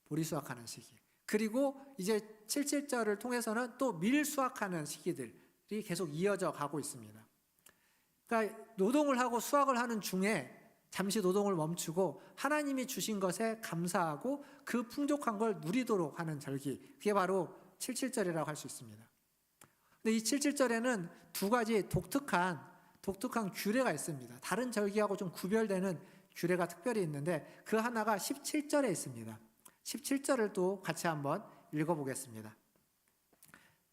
보리 수확하는 시기. 그리고 이제 77절을 통해서는 또 밀 수확하는 시기들이 계속 이어져 가고 있습니다. 그러니까 노동을 하고 수확을 하는 중에 잠시 노동을 멈추고 하나님이 주신 것에 감사하고 그 풍족한 걸 누리도록 하는 절기. 그게 바로 77절이라고 할 수 있습니다. 근데 이 77절에는 두 가지 독특한 규례가 있습니다. 다른 절기하고 좀 구별되는 규례가 특별히 있는데 그 하나가 17절에 있습니다. 17절을 또 같이 한번 읽어보겠습니다.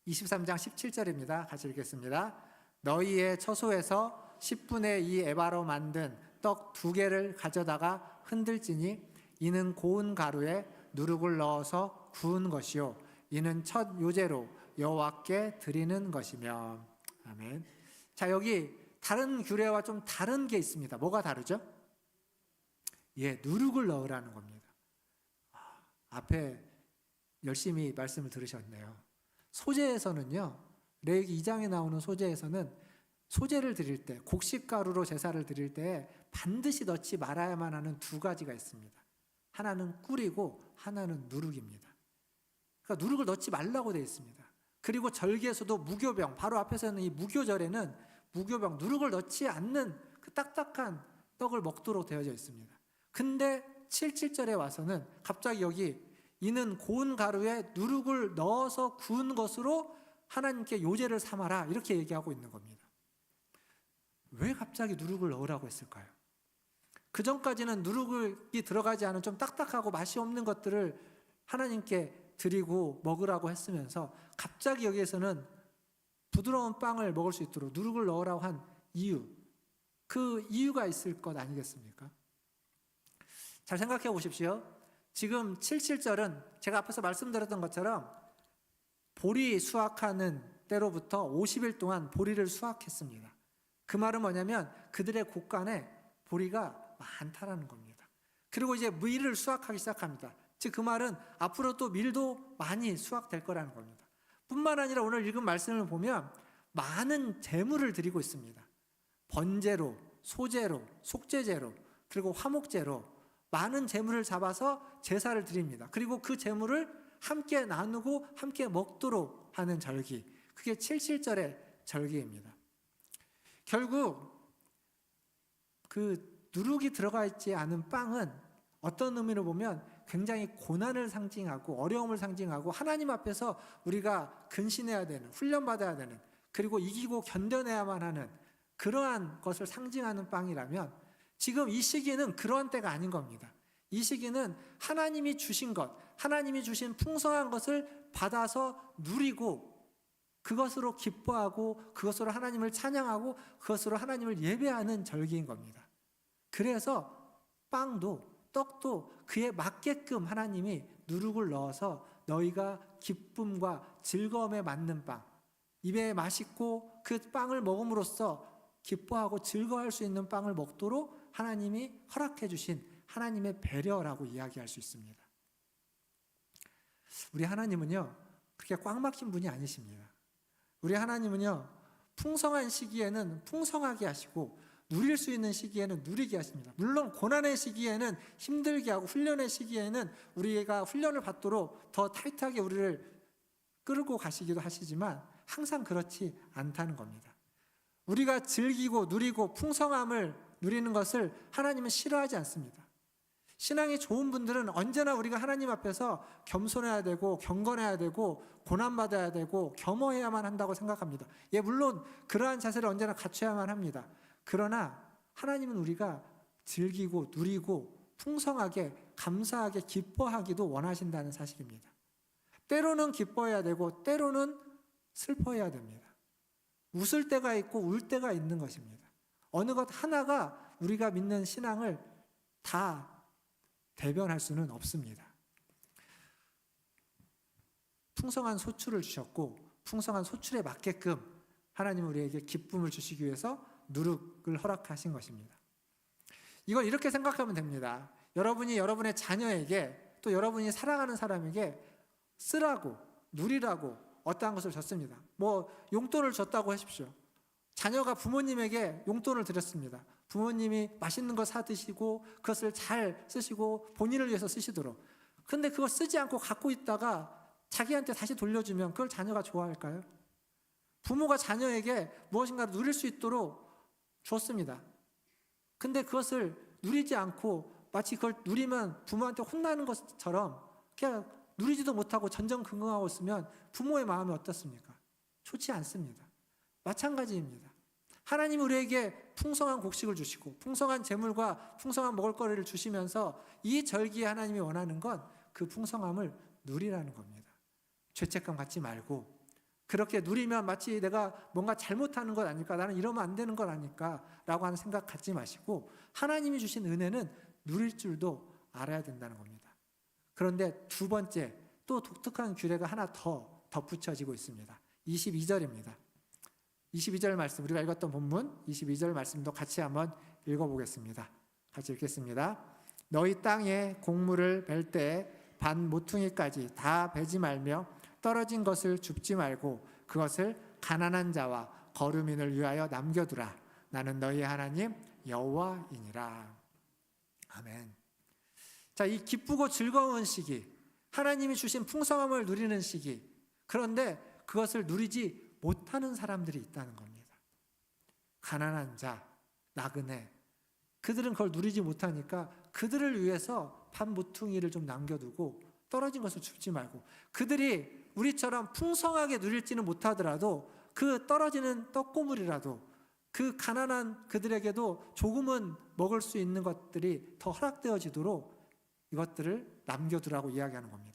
23장 17절입니다. 같이 읽겠습니다. 너희의 처소에서 10분의 2 에바로 만든 떡 2개를 가져다가 흔들지니 이는 고운 가루에 누룩을 넣어서 구운 것이요 이는 첫 요제로 여호와께 드리는 것이며. 아멘. 자, 여기 다른 규례와 좀 다른 게 있습니다. 뭐가 다르죠? 누룩을 넣으라는 겁니다. 앞에 열심히 말씀을 들으셨네요. 소제에서는요, 레위기 2장에 나오는 소제에서는 소제를 드릴 때, 곡식가루로 제사를 드릴 때 반드시 넣지 말아야만 하는 두 가지가 있습니다. 하나는 꿀이고 하나는 누룩입니다. 그러니까 누룩을 넣지 말라고 되어 있습니다. 그리고 절기에서도 무교병, 바로 앞에서는 이 무교절에는 무교병, 누룩을 넣지 않는 그 딱딱한 떡을 먹도록 되어져 있습니다. 근데 77절에 와서는 갑자기 여기 이는 고운 가루에 누룩을 넣어서 구운 것으로 하나님께 요제를 삼아라 이렇게 얘기하고 있는 겁니다. 왜 갑자기 누룩을 넣으라고 했을까요? 그 전까지는 누룩이 들어가지 않은 좀 딱딱하고 맛이 없는 것들을 하나님께 드리고 먹으라고 했으면서 갑자기 여기에서는 부드러운 빵을 먹을 수 있도록 누룩을 넣으라고 한 이유, 그 이유가 있을 것 아니겠습니까? 잘 생각해 보십시오. 지금 77절은 제가 앞에서 말씀드렸던 것처럼 보리 수확하는 때로부터 50일 동안 보리를 수확했습니다. 그 말은 뭐냐면 그들의 곳간에 보리가 많다라는 겁니다. 그리고 이제 밀을 수확하기 시작합니다. 즉 그 말은 앞으로 또 밀도 많이 수확될 거라는 겁니다. 뿐만 아니라 오늘 읽은 말씀을 보면 많은 재물을 드리고 있습니다. 번제로, 소제로, 속죄제로, 그리고 화목제로 많은 제물을 잡아서 제사를 드립니다. 그리고 그 제물을 함께 나누고 함께 먹도록 하는 절기, 그게 77절의 절기입니다. 결국 그 누룩이 들어가 있지 않은 빵은 어떤 의미로 보면 굉장히 고난을 상징하고 어려움을 상징하고 하나님 앞에서 우리가 근신해야 되는, 훈련받아야 되는, 그리고 이기고 견뎌내야만 하는 그러한 것을 상징하는 빵이라면 지금 이 시기는 그러한 때가 아닌 겁니다. 이 시기는 하나님이 주신 것, 하나님이 주신 풍성한 것을 받아서 누리고 그것으로 기뻐하고 그것으로 하나님을 찬양하고 그것으로 하나님을 예배하는 절기인 겁니다. 그래서 빵도 떡도 그에 맞게끔 하나님이 누룩을 넣어서 너희가 기쁨과 즐거움에 맞는 빵, 입에 맛있고 그 빵을 먹음으로써 기뻐하고 즐거워할 수 있는 빵을 먹도록 하나님이 허락해 주신 하나님의 배려라고 이야기할 수 있습니다. 우리 하나님은요, 그렇게 꽉 막힌 분이 아니십니다. 우리 하나님은요, 풍성한 시기에는 풍성하게 하시고 누릴 수 있는 시기에는 누리게 하십니다. 물론 고난의 시기에는 힘들게 하고 훈련의 시기에는 우리가 훈련을 받도록 더 타이트하게 우리를 끌고 가시기도 하시지만 항상 그렇지 않다는 겁니다. 우리가 즐기고 누리고 풍성함을 누리는 것을 하나님은 싫어하지 않습니다. 신앙이 좋은 분들은 언제나 우리가 하나님 앞에서 겸손해야 되고 경건해야 되고 고난받아야 되고 겸허해야만 한다고 생각합니다. 예, 물론 그러한 자세를 언제나 갖춰야만 합니다. 그러나 하나님은 우리가 즐기고 누리고 풍성하게 감사하게 기뻐하기도 원하신다는 사실입니다. 때로는 기뻐해야 되고 때로는 슬퍼해야 됩니다. 웃을 때가 있고 울 때가 있는 것입니다. 어느 것 하나가 우리가 믿는 신앙을 다 대변할 수는 없습니다. 풍성한 소출을 주셨고 풍성한 소출에 맞게끔 하나님은 우리에게 기쁨을 주시기 위해서 누룩을 허락하신 것입니다. 이걸 이렇게 생각하면 됩니다. 여러분이 여러분의 자녀에게 또 여러분이 사랑하는 사람에게 쓰라고 누리라고 어떠한 것을 줬습니다. 뭐 용돈을 줬다고 하십시오. 자녀가 부모님에게 용돈을 드렸습니다. 부모님이 맛있는 거 사 드시고 그것을 잘 쓰시고 본인을 위해서 쓰시도록. 근데 그거 쓰지 않고 갖고 있다가 자기한테 다시 돌려주면 그걸 자녀가 좋아할까요? 부모가 자녀에게 무엇인가를 누릴 수 있도록 줬습니다. 근데 그것을 누리지 않고 마치 그걸 누리면 부모한테 혼나는 것처럼 그냥 누리지도 못하고 전전긍긍하고 있으면 부모의 마음이 어떻습니까? 좋지 않습니다. 마찬가지입니다. 하나님이 우리에게 풍성한 곡식을 주시고 풍성한 재물과 풍성한 먹을거리를 주시면서 이 절기에 하나님이 원하는 건 그 풍성함을 누리라는 겁니다. 죄책감 갖지 말고 그렇게 누리면 마치 내가 뭔가 잘못하는 것 아닐까, 나는 이러면 안 되는 것 아닐까 라고 하는 생각 갖지 마시고 하나님이 주신 은혜는 누릴 줄도 알아야 된다는 겁니다. 그런데 두 번째 또 독특한 규례가 하나 더 덧붙여지고 있습니다. 22절입니다. 22절 말씀, 우리가 읽었던 본문 22절 말씀도 같이 한번 읽어보겠습니다. 같이 읽겠습니다. 너희 땅에 곡물을 벨 때 반 모퉁이까지 다 베지 말며 떨어진 것을 줍지 말고 그것을 가난한 자와 거류민을 위하여 남겨두라. 나는 너희 하나님 여호와이니라. 아멘. 자, 이 기쁘고 즐거운 시기, 하나님이 주신 풍성함을 누리는 시기, 그런데 그것을 누리지 못하는 사람들이 있다는 겁니다. 가난한 자, 나그네, 그들은 그걸 누리지 못하니까 그들을 위해서 반 모퉁이를 좀 남겨두고 떨어진 것을 줍지 말고, 그들이 우리처럼 풍성하게 누릴지는 못하더라도 그 떨어지는 떡고물이라도 그 가난한 그들에게도 조금은 먹을 수 있는 것들이 더 허락되어지도록 이것들을 남겨두라고 이야기하는 겁니다.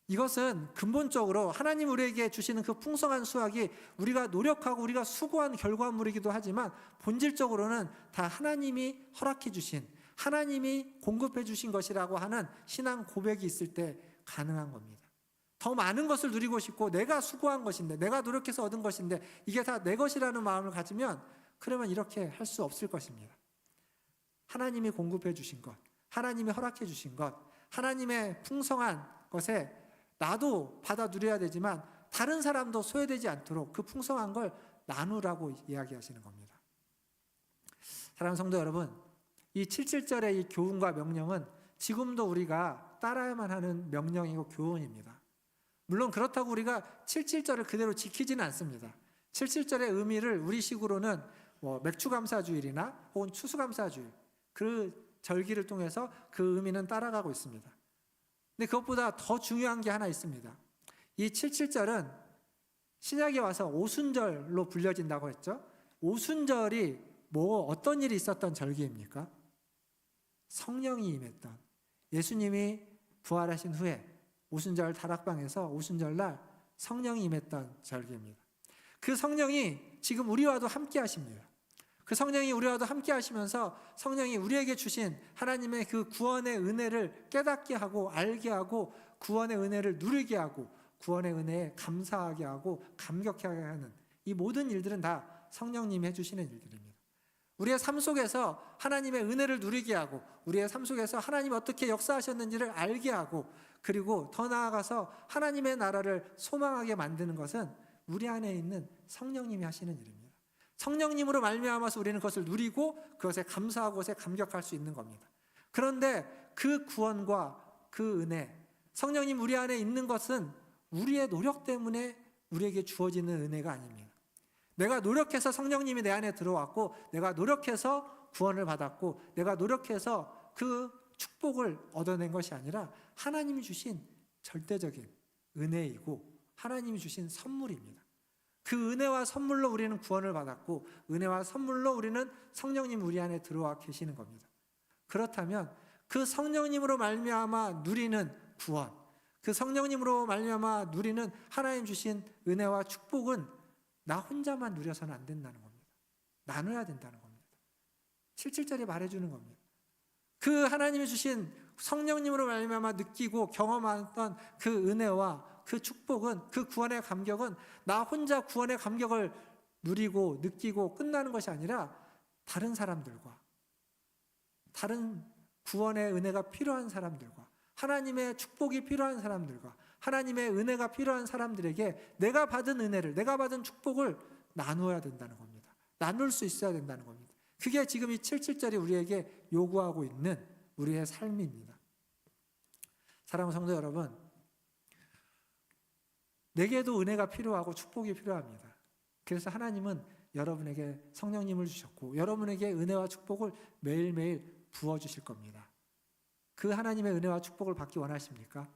이것은 근본적으로 하나님 우리에게 주시는 그 풍성한 수확이 우리가 노력하고 우리가 수고한 결과물이기도 하지만 본질적으로는 다 하나님이 허락해 주신, 하나님이 공급해 주신 것이라고 하는 신앙 고백이 있을 때 가능한 겁니다. 더 많은 것을 누리고 싶고 내가 수고한 것인데, 내가 노력해서 얻은 것인데 이게 다 내 것이라는 마음을 가지면 그러면 이렇게 할 수 없을 것입니다. 하나님이 공급해 주신 것, 하나님이 허락해 주신 것, 하나님의 풍성한 것에 나도 받아 누려야 되지만 다른 사람도 소외되지 않도록 그 풍성한 걸 나누라고 이야기하시는 겁니다. 사랑하는 성도 여러분, 이 77절의 이 교훈과 명령은 지금도 우리가 따라야만 하는 명령이고 교훈입니다. 물론 그렇다고 우리가 77절을 그대로 지키지는 않습니다. 77절의 의미를 우리식으로는 맥추감사주일이나 혹은 추수감사주일, 그 절기를 통해서 그 의미는 따라가고 있습니다. 근데 그것보다 더 중요한 게 하나 있습니다. 이 77절은 신약에 와서 오순절로 불려진다고 했죠. 오순절이 어떤 일이 있었던 절기입니까? 성령이 임했던, 예수님이 부활하신 후에 오순절 다락방에서 오순절날 성령이 임했던 절기입니다. 그 성령이 지금 우리와도 함께 하십니다. 그 성령이 우리와도 함께 하시면서 성령이 우리에게 주신 하나님의 그 구원의 은혜를 깨닫게 하고 알게 하고 구원의 은혜를 누리게 하고 구원의 은혜에 감사하게 하고 감격하게 하는 이 모든 일들은 다 성령님이 해주시는 일들입니다. 우리의 삶 속에서 하나님의 은혜를 누리게 하고 우리의 삶 속에서 하나님이 어떻게 역사하셨는지를 알게 하고 그리고 더 나아가서 하나님의 나라를 소망하게 만드는 것은 우리 안에 있는 성령님이 하시는 일입니다. 성령님으로 말미암아서 우리는 그것을 누리고 그것에 감사하고 그것에 감격할 수 있는 겁니다. 그런데 그 구원과 그 은혜, 성령님 우리 안에 있는 것은 우리의 노력 때문에 우리에게 주어지는 은혜가 아닙니다. 내가 노력해서 성령님이 내 안에 들어왔고 내가 노력해서 구원을 받았고 내가 노력해서 그 축복을 얻어낸 것이 아니라 하나님이 주신 절대적인 은혜이고 하나님이 주신 선물입니다. 그 은혜와 선물로 우리는 구원을 받았고 은혜와 선물로 우리는 성령님 우리 안에 들어와 계시는 겁니다. 그렇다면 그 성령님으로 말미암아 누리는 구원, 그 성령님으로 말미암아 누리는 하나님 주신 은혜와 축복은 나 혼자만 누려서는 안 된다는 겁니다. 나눠야 된다는 겁니다. 77절에 말해주는 겁니다. 그 하나님이 주신 성령님으로 말미암아 느끼고 경험했던 그 은혜와 그 축복은, 그 구원의 감격은 나 혼자 구원의 감격을 누리고 느끼고 끝나는 것이 아니라 다른 사람들과 다른 구원의 은혜가 필요한 사람들과 하나님의 축복이 필요한 사람들과 하나님의 은혜가 필요한 사람들에게 내가 받은 은혜를, 내가 받은 축복을 나누어야 된다는 겁니다. 나눌 수 있어야 된다는 겁니다. 그게 지금 이 77절이 우리에게 요구하고 있는 우리의 삶입니다. 사랑하는 성도 여러분, 내게도 은혜가 필요하고 축복이 필요합니다. 그래서 하나님은 여러분에게 성령님을 주셨고 여러분에게 은혜와 축복을 매일매일 부어주실 겁니다. 그 하나님의 은혜와 축복을 받기 원하십니까?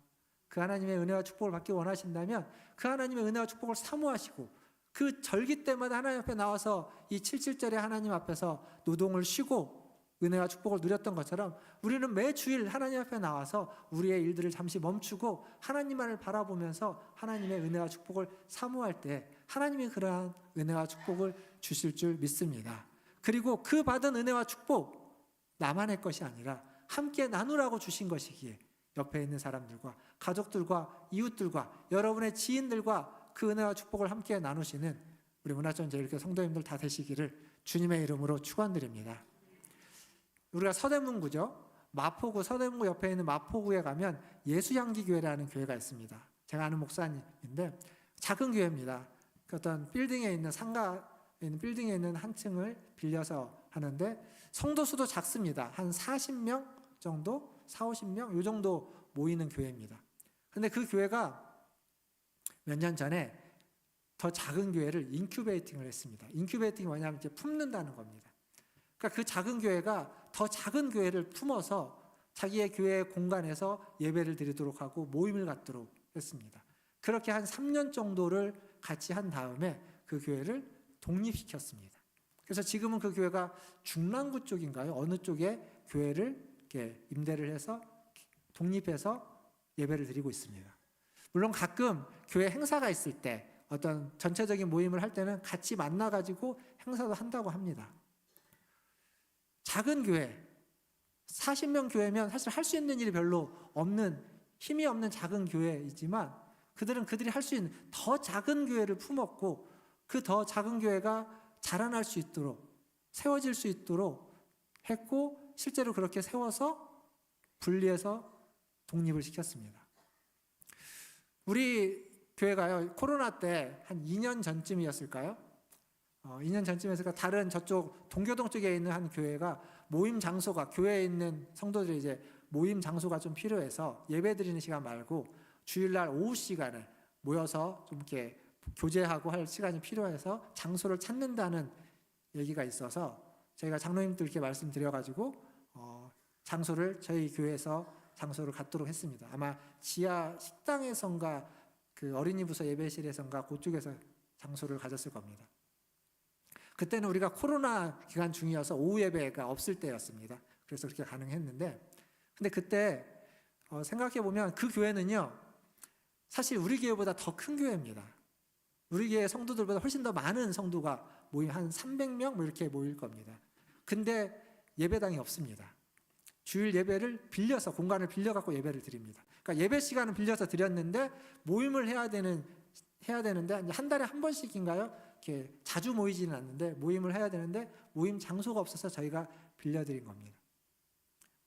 그 하나님의 은혜와 축복을 받기 원하신다면 그 하나님의 은혜와 축복을 사모하시고 그 절기 때마다 하나님 앞에 나와서 이 77절에 하나님 앞에서 노동을 쉬고 은혜와 축복을 누렸던 것처럼 우리는 매주일 하나님 앞에 나와서 우리의 일들을 잠시 멈추고 하나님만을 바라보면서 하나님의 은혜와 축복을 사모할 때 하나님이 그러한 은혜와 축복을 주실 줄 믿습니다. 그리고 그 받은 은혜와 축복 나만의 것이 아니라 함께 나누라고 주신 것이기에 옆에 있는 사람들과 가족들과 이웃들과 여러분의 지인들과 그 은혜와 축복을 함께 나누시는 우리 문화전제일교 성도님들 다 되시기를 주님의 이름으로 축원드립니다. 우리가 서대문구죠. 마포구, 서대문구 옆에 있는 마포구에 가면 예수향기교회라는 교회가 있습니다. 제가 아는 목사님인데 작은 교회입니다. 그 어떤 빌딩에 있는 상가에 있는 빌딩에 있는 한 층을 빌려서 하는데 성도 수도 작습니다. 한 40명 정도, 40-50명 이 정도 모이는 교회입니다. 그런데 그 교회가 몇 년 전에 더 작은 교회를 인큐베이팅을 했습니다. 인큐베이팅이 뭐냐면 이제 품는다는 겁니다. 그러니까 그 작은 교회가 더 작은 교회를 품어서 자기의 교회 공간에서 예배를 드리도록 하고 모임을 갖도록 했습니다. 그렇게 한 3년 정도를 같이 한 다음에 그 교회를 독립시켰습니다. 그래서 지금은 그 교회가 중랑구 쪽인가요? 어느 쪽에 교회를 이렇게 임대를 해서 독립해서 예배를 드리고 있습니다. 물론 가끔 교회 행사가 있을 때 어떤 전체적인 모임을 할 때는 같이 만나가지고 행사도 한다고 합니다. 작은 교회, 40명 교회면 사실 할 수 있는 일이 별로 없는, 힘이 없는 작은 교회이지만 그들이 할 수 있는 더 작은 교회를 품었고 그 더 작은 교회가 자라날 수 있도록 세워질 수 있도록 했고 실제로 그렇게 세워서 분리해서 독립을 시켰습니다. 우리 교회가요, 코로나 때 한 2년 전쯤이었을까요? 2년 전쯤 해서 다른 저쪽 동교동 쪽에 있는 한 교회가 모임 장소가 교회에 있는 성도들이 이제 모임 장소가 좀 필요해서 예배 드리는 시간 말고 주일날 오후 시간에 모여서 좀 이렇게 교제하고 할 시간이 필요해서 장소를 찾는다는 얘기가 있어서 저희가 장로님들께 말씀드려가지고 장소를 저희 교회에서 장소를 갖도록 했습니다. 아마 지하 식당에선가 그 어린이 부서 예배실에선가 그쪽에서 장소를 가졌을 겁니다. 그때는 우리가 코로나 기간 중이어서 오후 예배가 없을 때였습니다. 그래서 그렇게 가능했는데, 근데 그때 생각해 보면 그 교회는요, 사실 우리 교회보다 더 큰 교회입니다. 우리 교회 성도들보다 훨씬 더 많은 성도가 모임 한 300명 뭐 이렇게 모일 겁니다. 근데 예배당이 없습니다. 주일 예배를 빌려서 공간을 빌려 갖고 예배를 드립니다. 그러니까 예배 시간은 빌려서 드렸는데 모임을 해야 되는데 한 달에 한 번씩인가요? 이렇게 자주 모이지는 않는데 모임을 해야 되는데 모임 장소가 없어서 저희가 빌려드린 겁니다.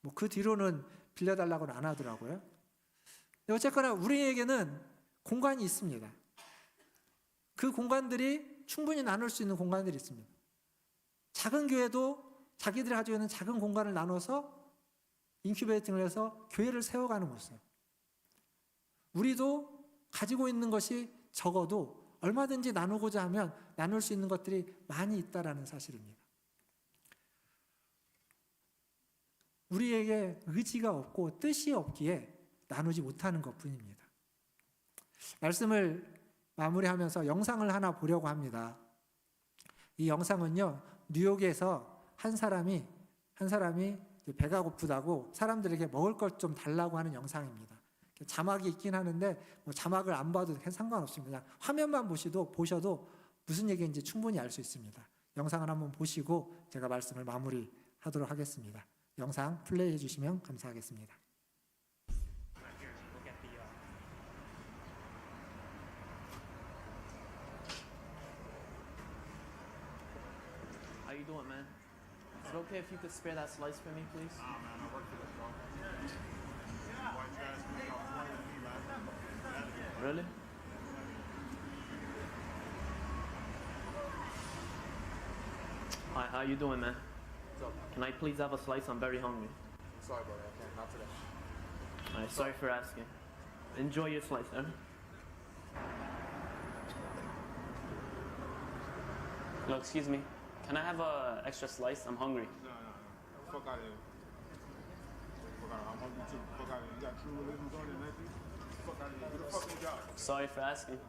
뭐 그 뒤로는 빌려달라고는 안 하더라고요. 어쨌거나 우리에게는 공간이 있습니다. 그 공간들이 충분히 나눌 수 있는 공간들이 있습니다. 작은 교회도 자기들이 가지고 있는 작은 공간을 나눠서 인큐베이팅을 해서 교회를 세워가는 것이에요. 우리도 가지고 있는 것이 적어도 얼마든지 나누고자 하면 나눌 수 있는 것들이 많이 있다라는 사실입니다. 우리에게 의지가 없고 뜻이 없기에 나누지 못하는 것뿐입니다. 말씀을 마무리하면서 영상을 하나 보려고 합니다. 이 영상은요, 뉴욕에서 한 사람이 배가 고프다고 사람들에게 먹을 것 좀 달라고 하는 영상입니다. 자막이 있긴 하는데 뭐 자막을 안 봐도 상관없습니다. 그냥 화면만 보셔도 무슨 얘기인지 충분히 알 수 있습니다. 영상을 한번 보시고 제가 말씀을 마무리하도록 하겠습니다. 영상 플레이해 주시면 감사하겠습니다. How you doing, man? Is it okay if you could spare that slice for me, please? Nah, man, I work for this, bro. White trash, man, y'all playing with me, man. Really? Hi, how you doing, man? What's up, man? Can I please have a slice? I'm very hungry. I'm sorry, brother. I can't. Not today. Alright, sorry for asking. Enjoy your slice, eh? Hello, excuse me. Can I have a extra slice? I'm hungry. No. Fuck out of here. Fuck out of here. I'm hungry too. Fuck out of here. You got true religions on it, Nathan? Fuck out of here. Get the fuck in the job. Sorry for asking.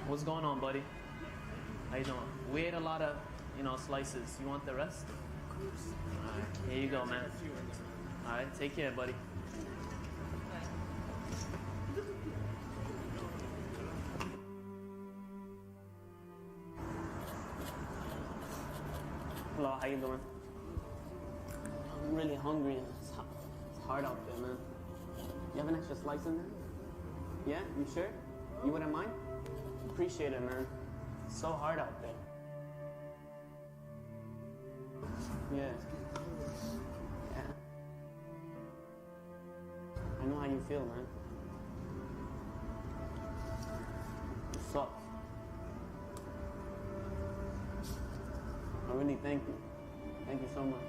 What's going on, buddy? How you doing? We ate a lot of, slices. You want the rest? Alright, here you go, man. Alright, take care, buddy. Hello, how you doing? I'm really hungry and it's hard out there, man. You have an extra slice in there? Yeah, you sure? You wouldn't mind? Appreciate it, man. It's so hard out there. Yeah. I know how you feel, man. It sucks. I really thank you. Thank you so much.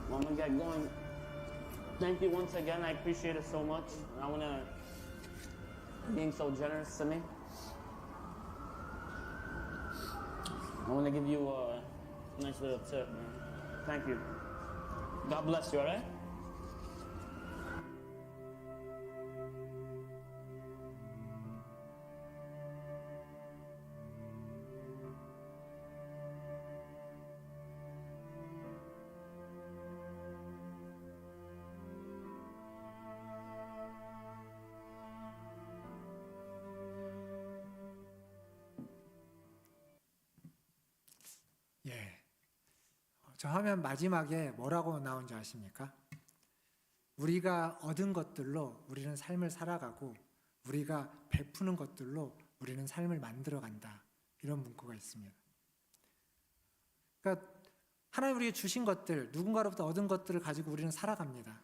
Well, I'm gonna get going. Thank you once again. I appreciate it so much. I wanna being so generous to me. I wanna give you a nice little tip, man. Thank you. God bless you, alright? 예. 저 화면 마지막에 뭐라고 나온지 아십니까? 우리가 얻은 것들로 우리는 삶을 살아가고 우리가 베푸는 것들로 우리는 삶을 만들어간다. 이런 문구가 있습니다. 그러니까 하나님 우리에게 주신 것들, 누군가로부터 얻은 것들을 가지고 우리는 살아갑니다.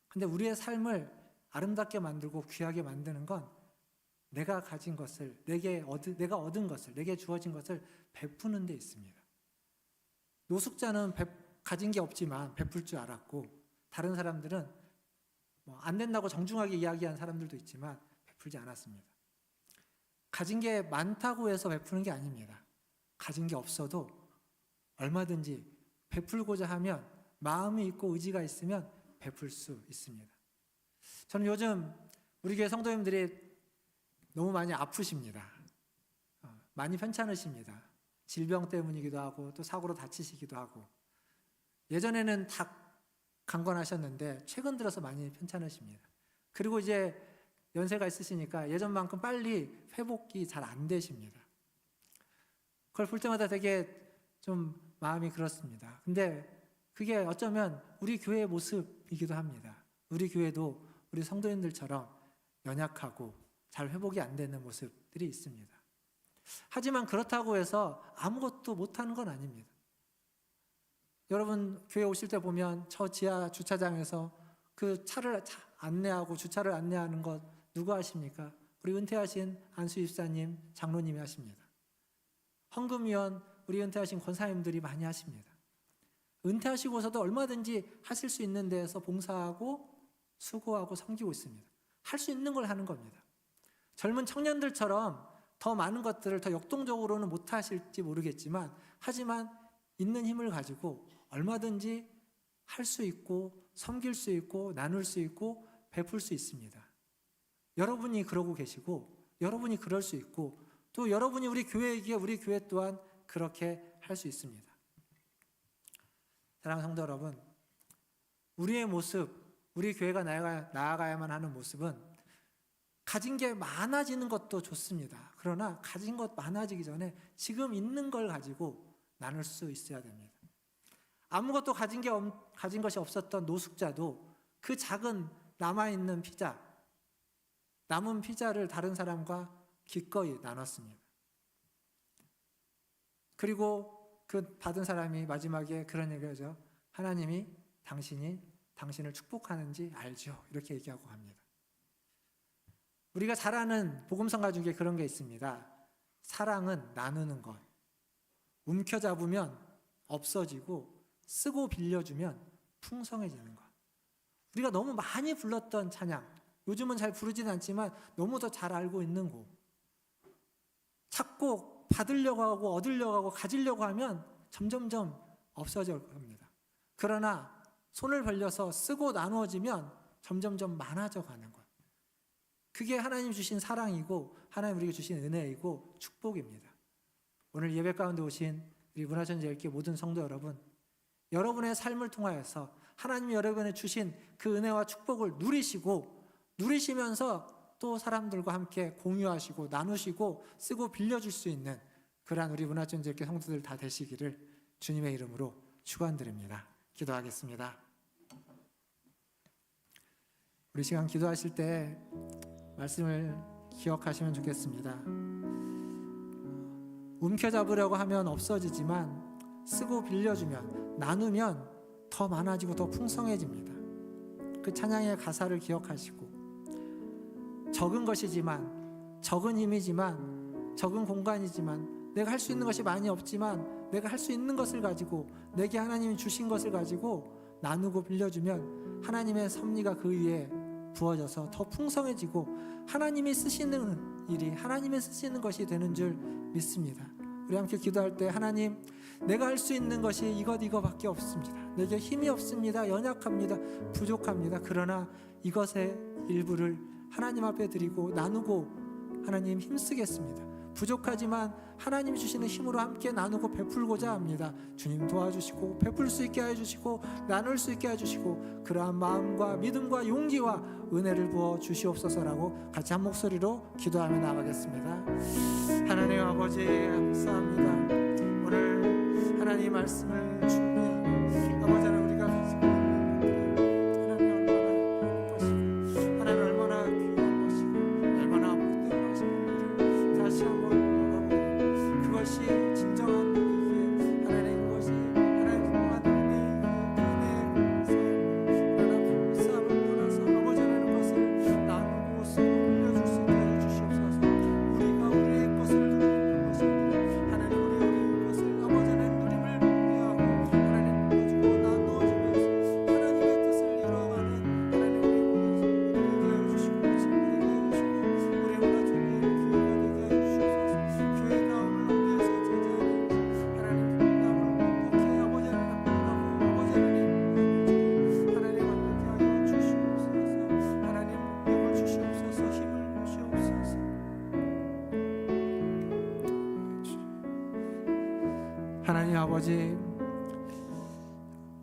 근데 우리의 삶을 아름답게 만들고 귀하게 만드는 건 내가 가진 것을, 내가 얻은 것을, 내게 주어진 것을 베푸는 데 있습니다. 노숙자는 가진 게 없지만 베풀 줄 알았고, 다른 사람들은 안 된다고 정중하게 이야기한 사람들도 있지만 베풀지 않았습니다. 가진 게 많다고 해서 베푸는 게 아닙니다. 가진 게 없어도 얼마든지 베풀고자 하면, 마음이 있고 의지가 있으면 베풀 수 있습니다. 저는 요즘 우리 교회 성도님들이 너무 많이 아프십니다. 많이 편찮으십니다. 질병 때문이기도 하고 또 사고로 다치시기도 하고, 예전에는 다 강건하셨는데 최근 들어서 많이 편찮으십니다. 그리고 이제 연세가 있으시니까 예전만큼 빨리 회복이 잘 안 되십니다. 그걸 볼 때마다 되게 좀 마음이 그렇습니다. 근데 그게 어쩌면 우리 교회의 모습이기도 합니다. 우리 교회도 우리 성도님들처럼 연약하고 잘 회복이 안 되는 모습들이 있습니다. 하지만 그렇다고 해서 아무것도 못하는 건 아닙니다. 여러분 교회 오실 때 보면 저 지하 주차장에서 그 차를 안내하고 주차를 안내하는 것 누가 하십니까? 우리 은퇴하신 안수 집사님, 장로님이 하십니다. 헌금위원, 우리 은퇴하신 권사님들이 많이 하십니다. 은퇴하시고서도 얼마든지 하실 수 있는 데에서 봉사하고 수고하고 섬기고 있습니다. 할 수 있는 걸 하는 겁니다. 젊은 청년들처럼 더 많은 것들을 더 역동적으로는 못 하실지 모르겠지만, 하지만 있는 힘을 가지고 얼마든지 할 수 있고 섬길 수 있고 나눌 수 있고 베풀 수 있습니다. 여러분이 그러고 계시고 여러분이 그럴 수 있고, 또 여러분이 우리 교회이기에 우리 교회 또한 그렇게 할 수 있습니다. 사랑하는 성도 여러분, 우리의 모습, 우리 교회가 나아가야만 하는 모습은 가진 게 많아지는 것도 좋습니다. 그러나 가진 것 많아지기 전에 지금 있는 걸 가지고 나눌 수 있어야 됩니다. 아무것도 가진 것이 없었던 노숙자도 그 작은 남아있는 피자, 남은 피자를 다른 사람과 기꺼이 나눴습니다. 그리고 그 받은 사람이 마지막에 그런 얘기를 하죠. 하나님이 당신을 축복하는지 알죠. 이렇게 얘기하고 합니다. 우리가 잘 아는 복음성가 중에 그런 게 있습니다. 사랑은 나누는 것. 움켜잡으면 없어지고 쓰고 빌려주면 풍성해지는 것. 우리가 너무 많이 불렀던 찬양, 요즘은 잘 부르지는 않지만 너무 더 잘 알고 있는 곡. 찾고 받으려고 하고 얻으려고 하고 가지려고 하면 점점점 없어질 겁니다. 그러나 손을 벌려서 쓰고 나누어지면 점점점 많아져 가는 것. 그게 하나님 주신 사랑이고 하나님 우리에게 주신 은혜이고 축복입니다. 오늘 예배 가운데 오신 우리 문화천지일교 모든 성도 여러분, 여러분의 삶을 통하여서 하나님이 여러분에 주신 그 은혜와 축복을 누리시면서 또 사람들과 함께 공유하시고 나누시고 쓰고 빌려줄 수 있는 그러한 우리 문화천지일교 성도들 다 되시기를 주님의 이름으로 축원드립니다. 기도하겠습니다. 우리 시간 기도하실 때 말씀을 기억하시면 좋겠습니다. 움켜잡으려고 하면 없어지지만 쓰고 빌려주면 나누면 더 많아지고 더 풍성해집니다. 그 찬양의 가사를 기억하시고, 적은 것이지만, 적은 힘이지만, 적은 공간이지만, 내가 할 수 있는 것이 많이 없지만 내가 할 수 있는 것을 가지고, 내게 하나님이 주신 것을 가지고 나누고 빌려주면 하나님의 섭리가 그 위에 부어져서 더 풍성해지고 하나님이 쓰시는 일이 하나님이 쓰시는 것이 되는 줄 믿습니다. 우리 함께 기도할 때, 하나님, 내가 할 수 있는 것이 이것밖에 없습니다. 내게 힘이 없습니다. 연약합니다. 부족합니다. 그러나 이것의 일부를 하나님 앞에 드리고 나누고 하나님 힘쓰겠습니다. 부족하지만 하나님이 주시는 힘으로 함께 나누고 베풀고자 합니다. 주님 도와주시고 베풀 수 있게 해주시고 나눌 수 있게 해주시고 그러한 마음과 믿음과 용기와 은혜를 부어 주시옵소서라고 같이 한 목소리로 기도하며 나가겠습니다. 하나님 아버지, 감사합니다. 오늘 하나님 말씀을 준비하며 아버지 하나님, 우리가 가지고 있는 것들 하나님 얼마나 하나님 아버지,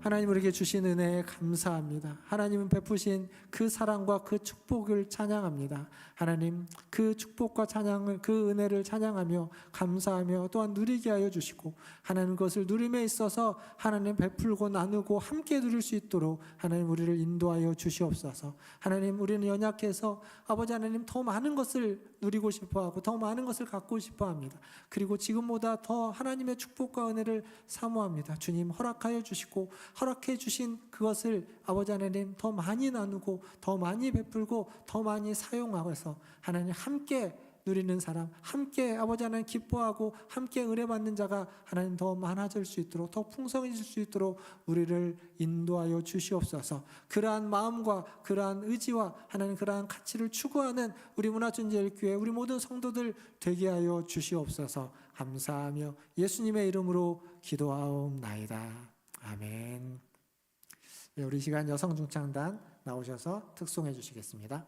하나님 우리에게 주신 은혜에 감사합니다. 하나님은 베푸신 그 사랑과 그 축복을 찬양합니다. 하나님 그 축복과 찬양을, 그 은혜를 찬양하며 감사하며 또한 누리게 하여 주시고, 하나님 그것을 누림에 있어서 하나님 베풀고 나누고 함께 누릴 수 있도록 하나님 우리를 인도하여 주시옵소서. 하나님 우리는 연약해서 아버지 하나님 더 많은 것을 누리고 싶어하고 더 많은 것을 갖고 싶어합니다. 그리고 지금보다 더 하나님의 축복과 은혜를 사모합니다. 주님 허락하여 주시고, 허락해 주신 그것을 아버지 하나님 더 많이 나누고 더 많이 베풀고 더 많이 사용하여서 하나님 함께 누리는 사람, 함께 아버지 하나님 기뻐하고 함께 은혜 받는 자가 하나님 더 많아질 수 있도록, 더 풍성해질 수 있도록 우리를 인도하여 주시옵소서. 그러한 마음과 그러한 의지와 하나님 그러한 가치를 추구하는 우리 문화전제일교회 우리 모든 성도들 되게 하여 주시옵소서. 감사하며 예수님의 이름으로 기도하옵나이다. 아멘. 네, 우리 시간 여성 중창단 나오셔서 특송해 주시겠습니다.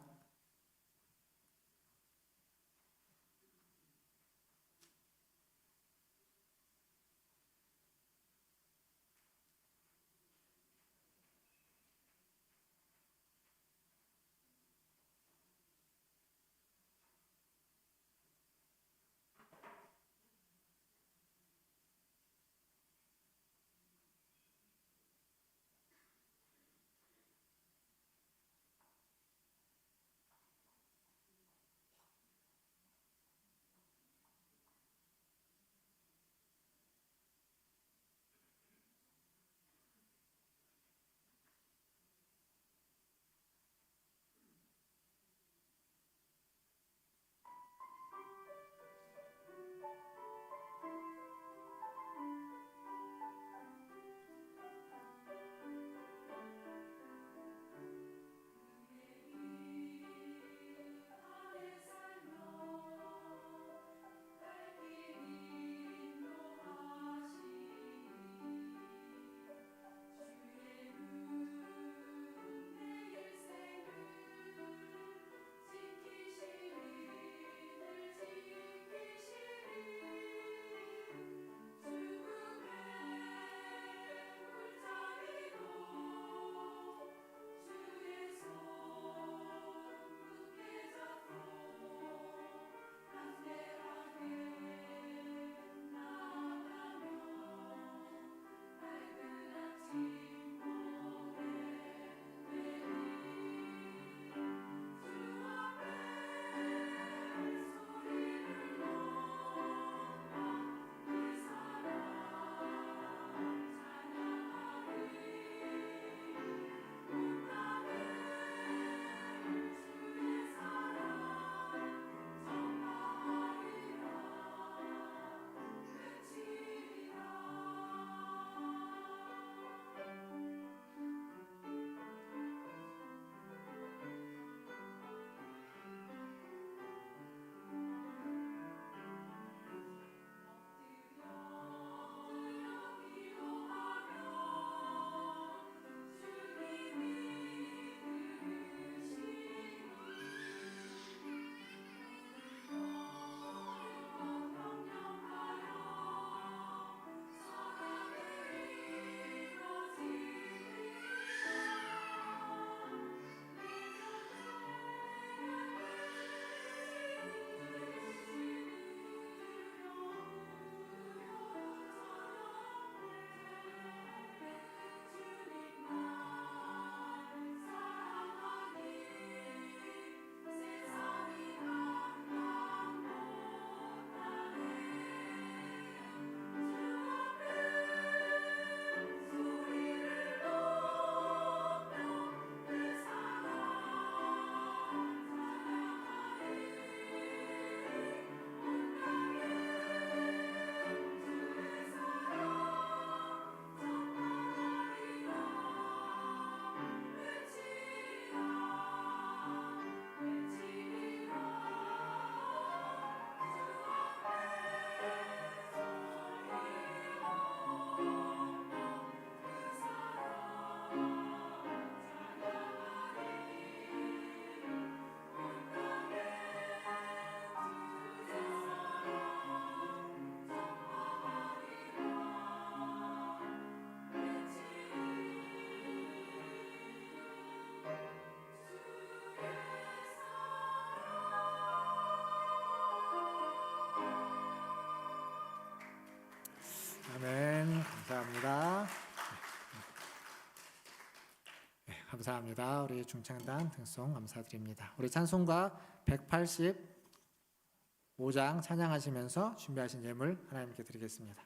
감사합니다. 우리 중창단 등송 감사드립니다. 우리 찬송가 185장 찬양하시면서 준비하신 예물 하나님께 드리겠습니다.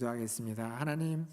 기도하겠습니다. 하나님,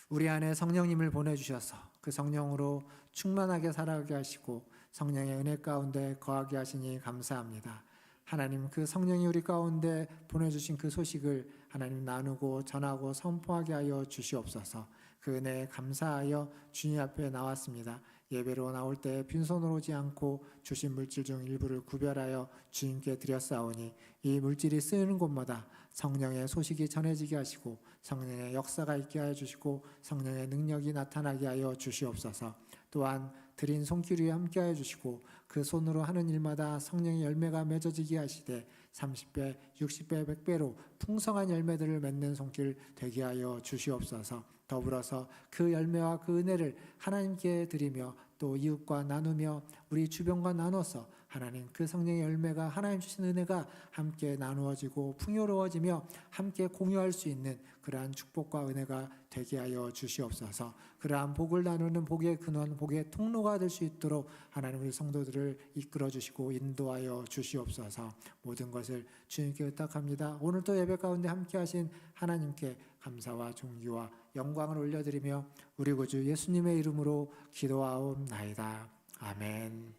우리 안에 성령님을 보내주셔서 그 성령으로 충만하게 살아가게 하시고 성령의 은혜 가운데 거하게 하시니 감사합니다. 하나님, 그 성령이 우리 가운데 보내주신 그 소식을 하나님 나누고 전하고 선포하게 하여 주시옵소서. 그 은혜에 감사하여 주님 앞에 나왔습니다. 예배로 나올 때 빈손으로 오지 않고 주신 물질 중 일부를 구별하여 주님께 드렸사오니 이 물질이 쓰이는 곳마다 성령의 소식이 전해지게 하시고 성령의 역사가 있게 하여 주시고 성령의 능력이 나타나게 하여 주시옵소서. 또한 드린 손길 위에 함께 하여 주시고 그 손으로 하는 일마다 성령의 열매가 맺어지게 하시되 30배, 60배, 100배로 풍성한 열매들을 맺는 손길 되게 하여 주시옵소서. 더불어서 그 열매와 그 은혜를 하나님께 드리며 또 이웃과 나누며 우리 주변과 나눠서 하나님 그 성령의 열매가 하나님 주신 은혜가 함께 나누어지고 풍요로워지며 함께 공유할 수 있는 그러한 축복과 은혜가 되게 하여 주시옵소서. 그러한 복을 나누는 복의 근원, 복의 통로가 될 수 있도록 하나님 우리 성도들을 이끌어 주시고 인도하여 주시옵소서. 모든 것을 주님께 의탁합니다. 오늘 또 예배 가운데 함께 하신 하나님께 감사와 존귀와 영광을 올려드리며 우리 구주 예수님의 이름으로 기도하옵나이다. 아멘.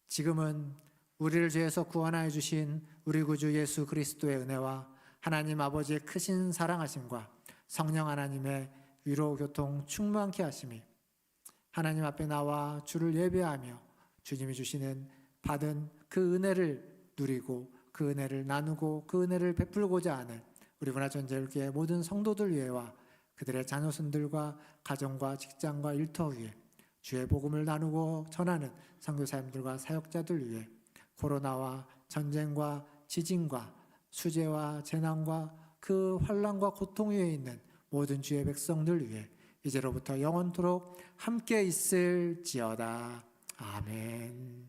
지금은 우리를 죄에서 구원하여 주신 우리 구주 예수 그리스도의 은혜와 하나님 아버지의 크신 사랑하심과 성령 하나님의 위로 교통 충만케 하심이 하나님 앞에 나와 주를 예배하며 주님이 주시는 받은 그 은혜를 누리고 그 은혜를 나누고 그 은혜를 베풀고자 하는 우리 문화전제일교회 모든 성도들 위해와 그들의 자녀손들과 가정과 직장과 일터 위에 주의 복음을 나누고 전하는 선교사님들과 사역자들 위해 코로나와 전쟁과 지진과 수재와 재난과 그 환난과 고통 위에 있는 모든 주의 백성들 위해 이제로부터 영원토록 함께 있을지어다. 아멘.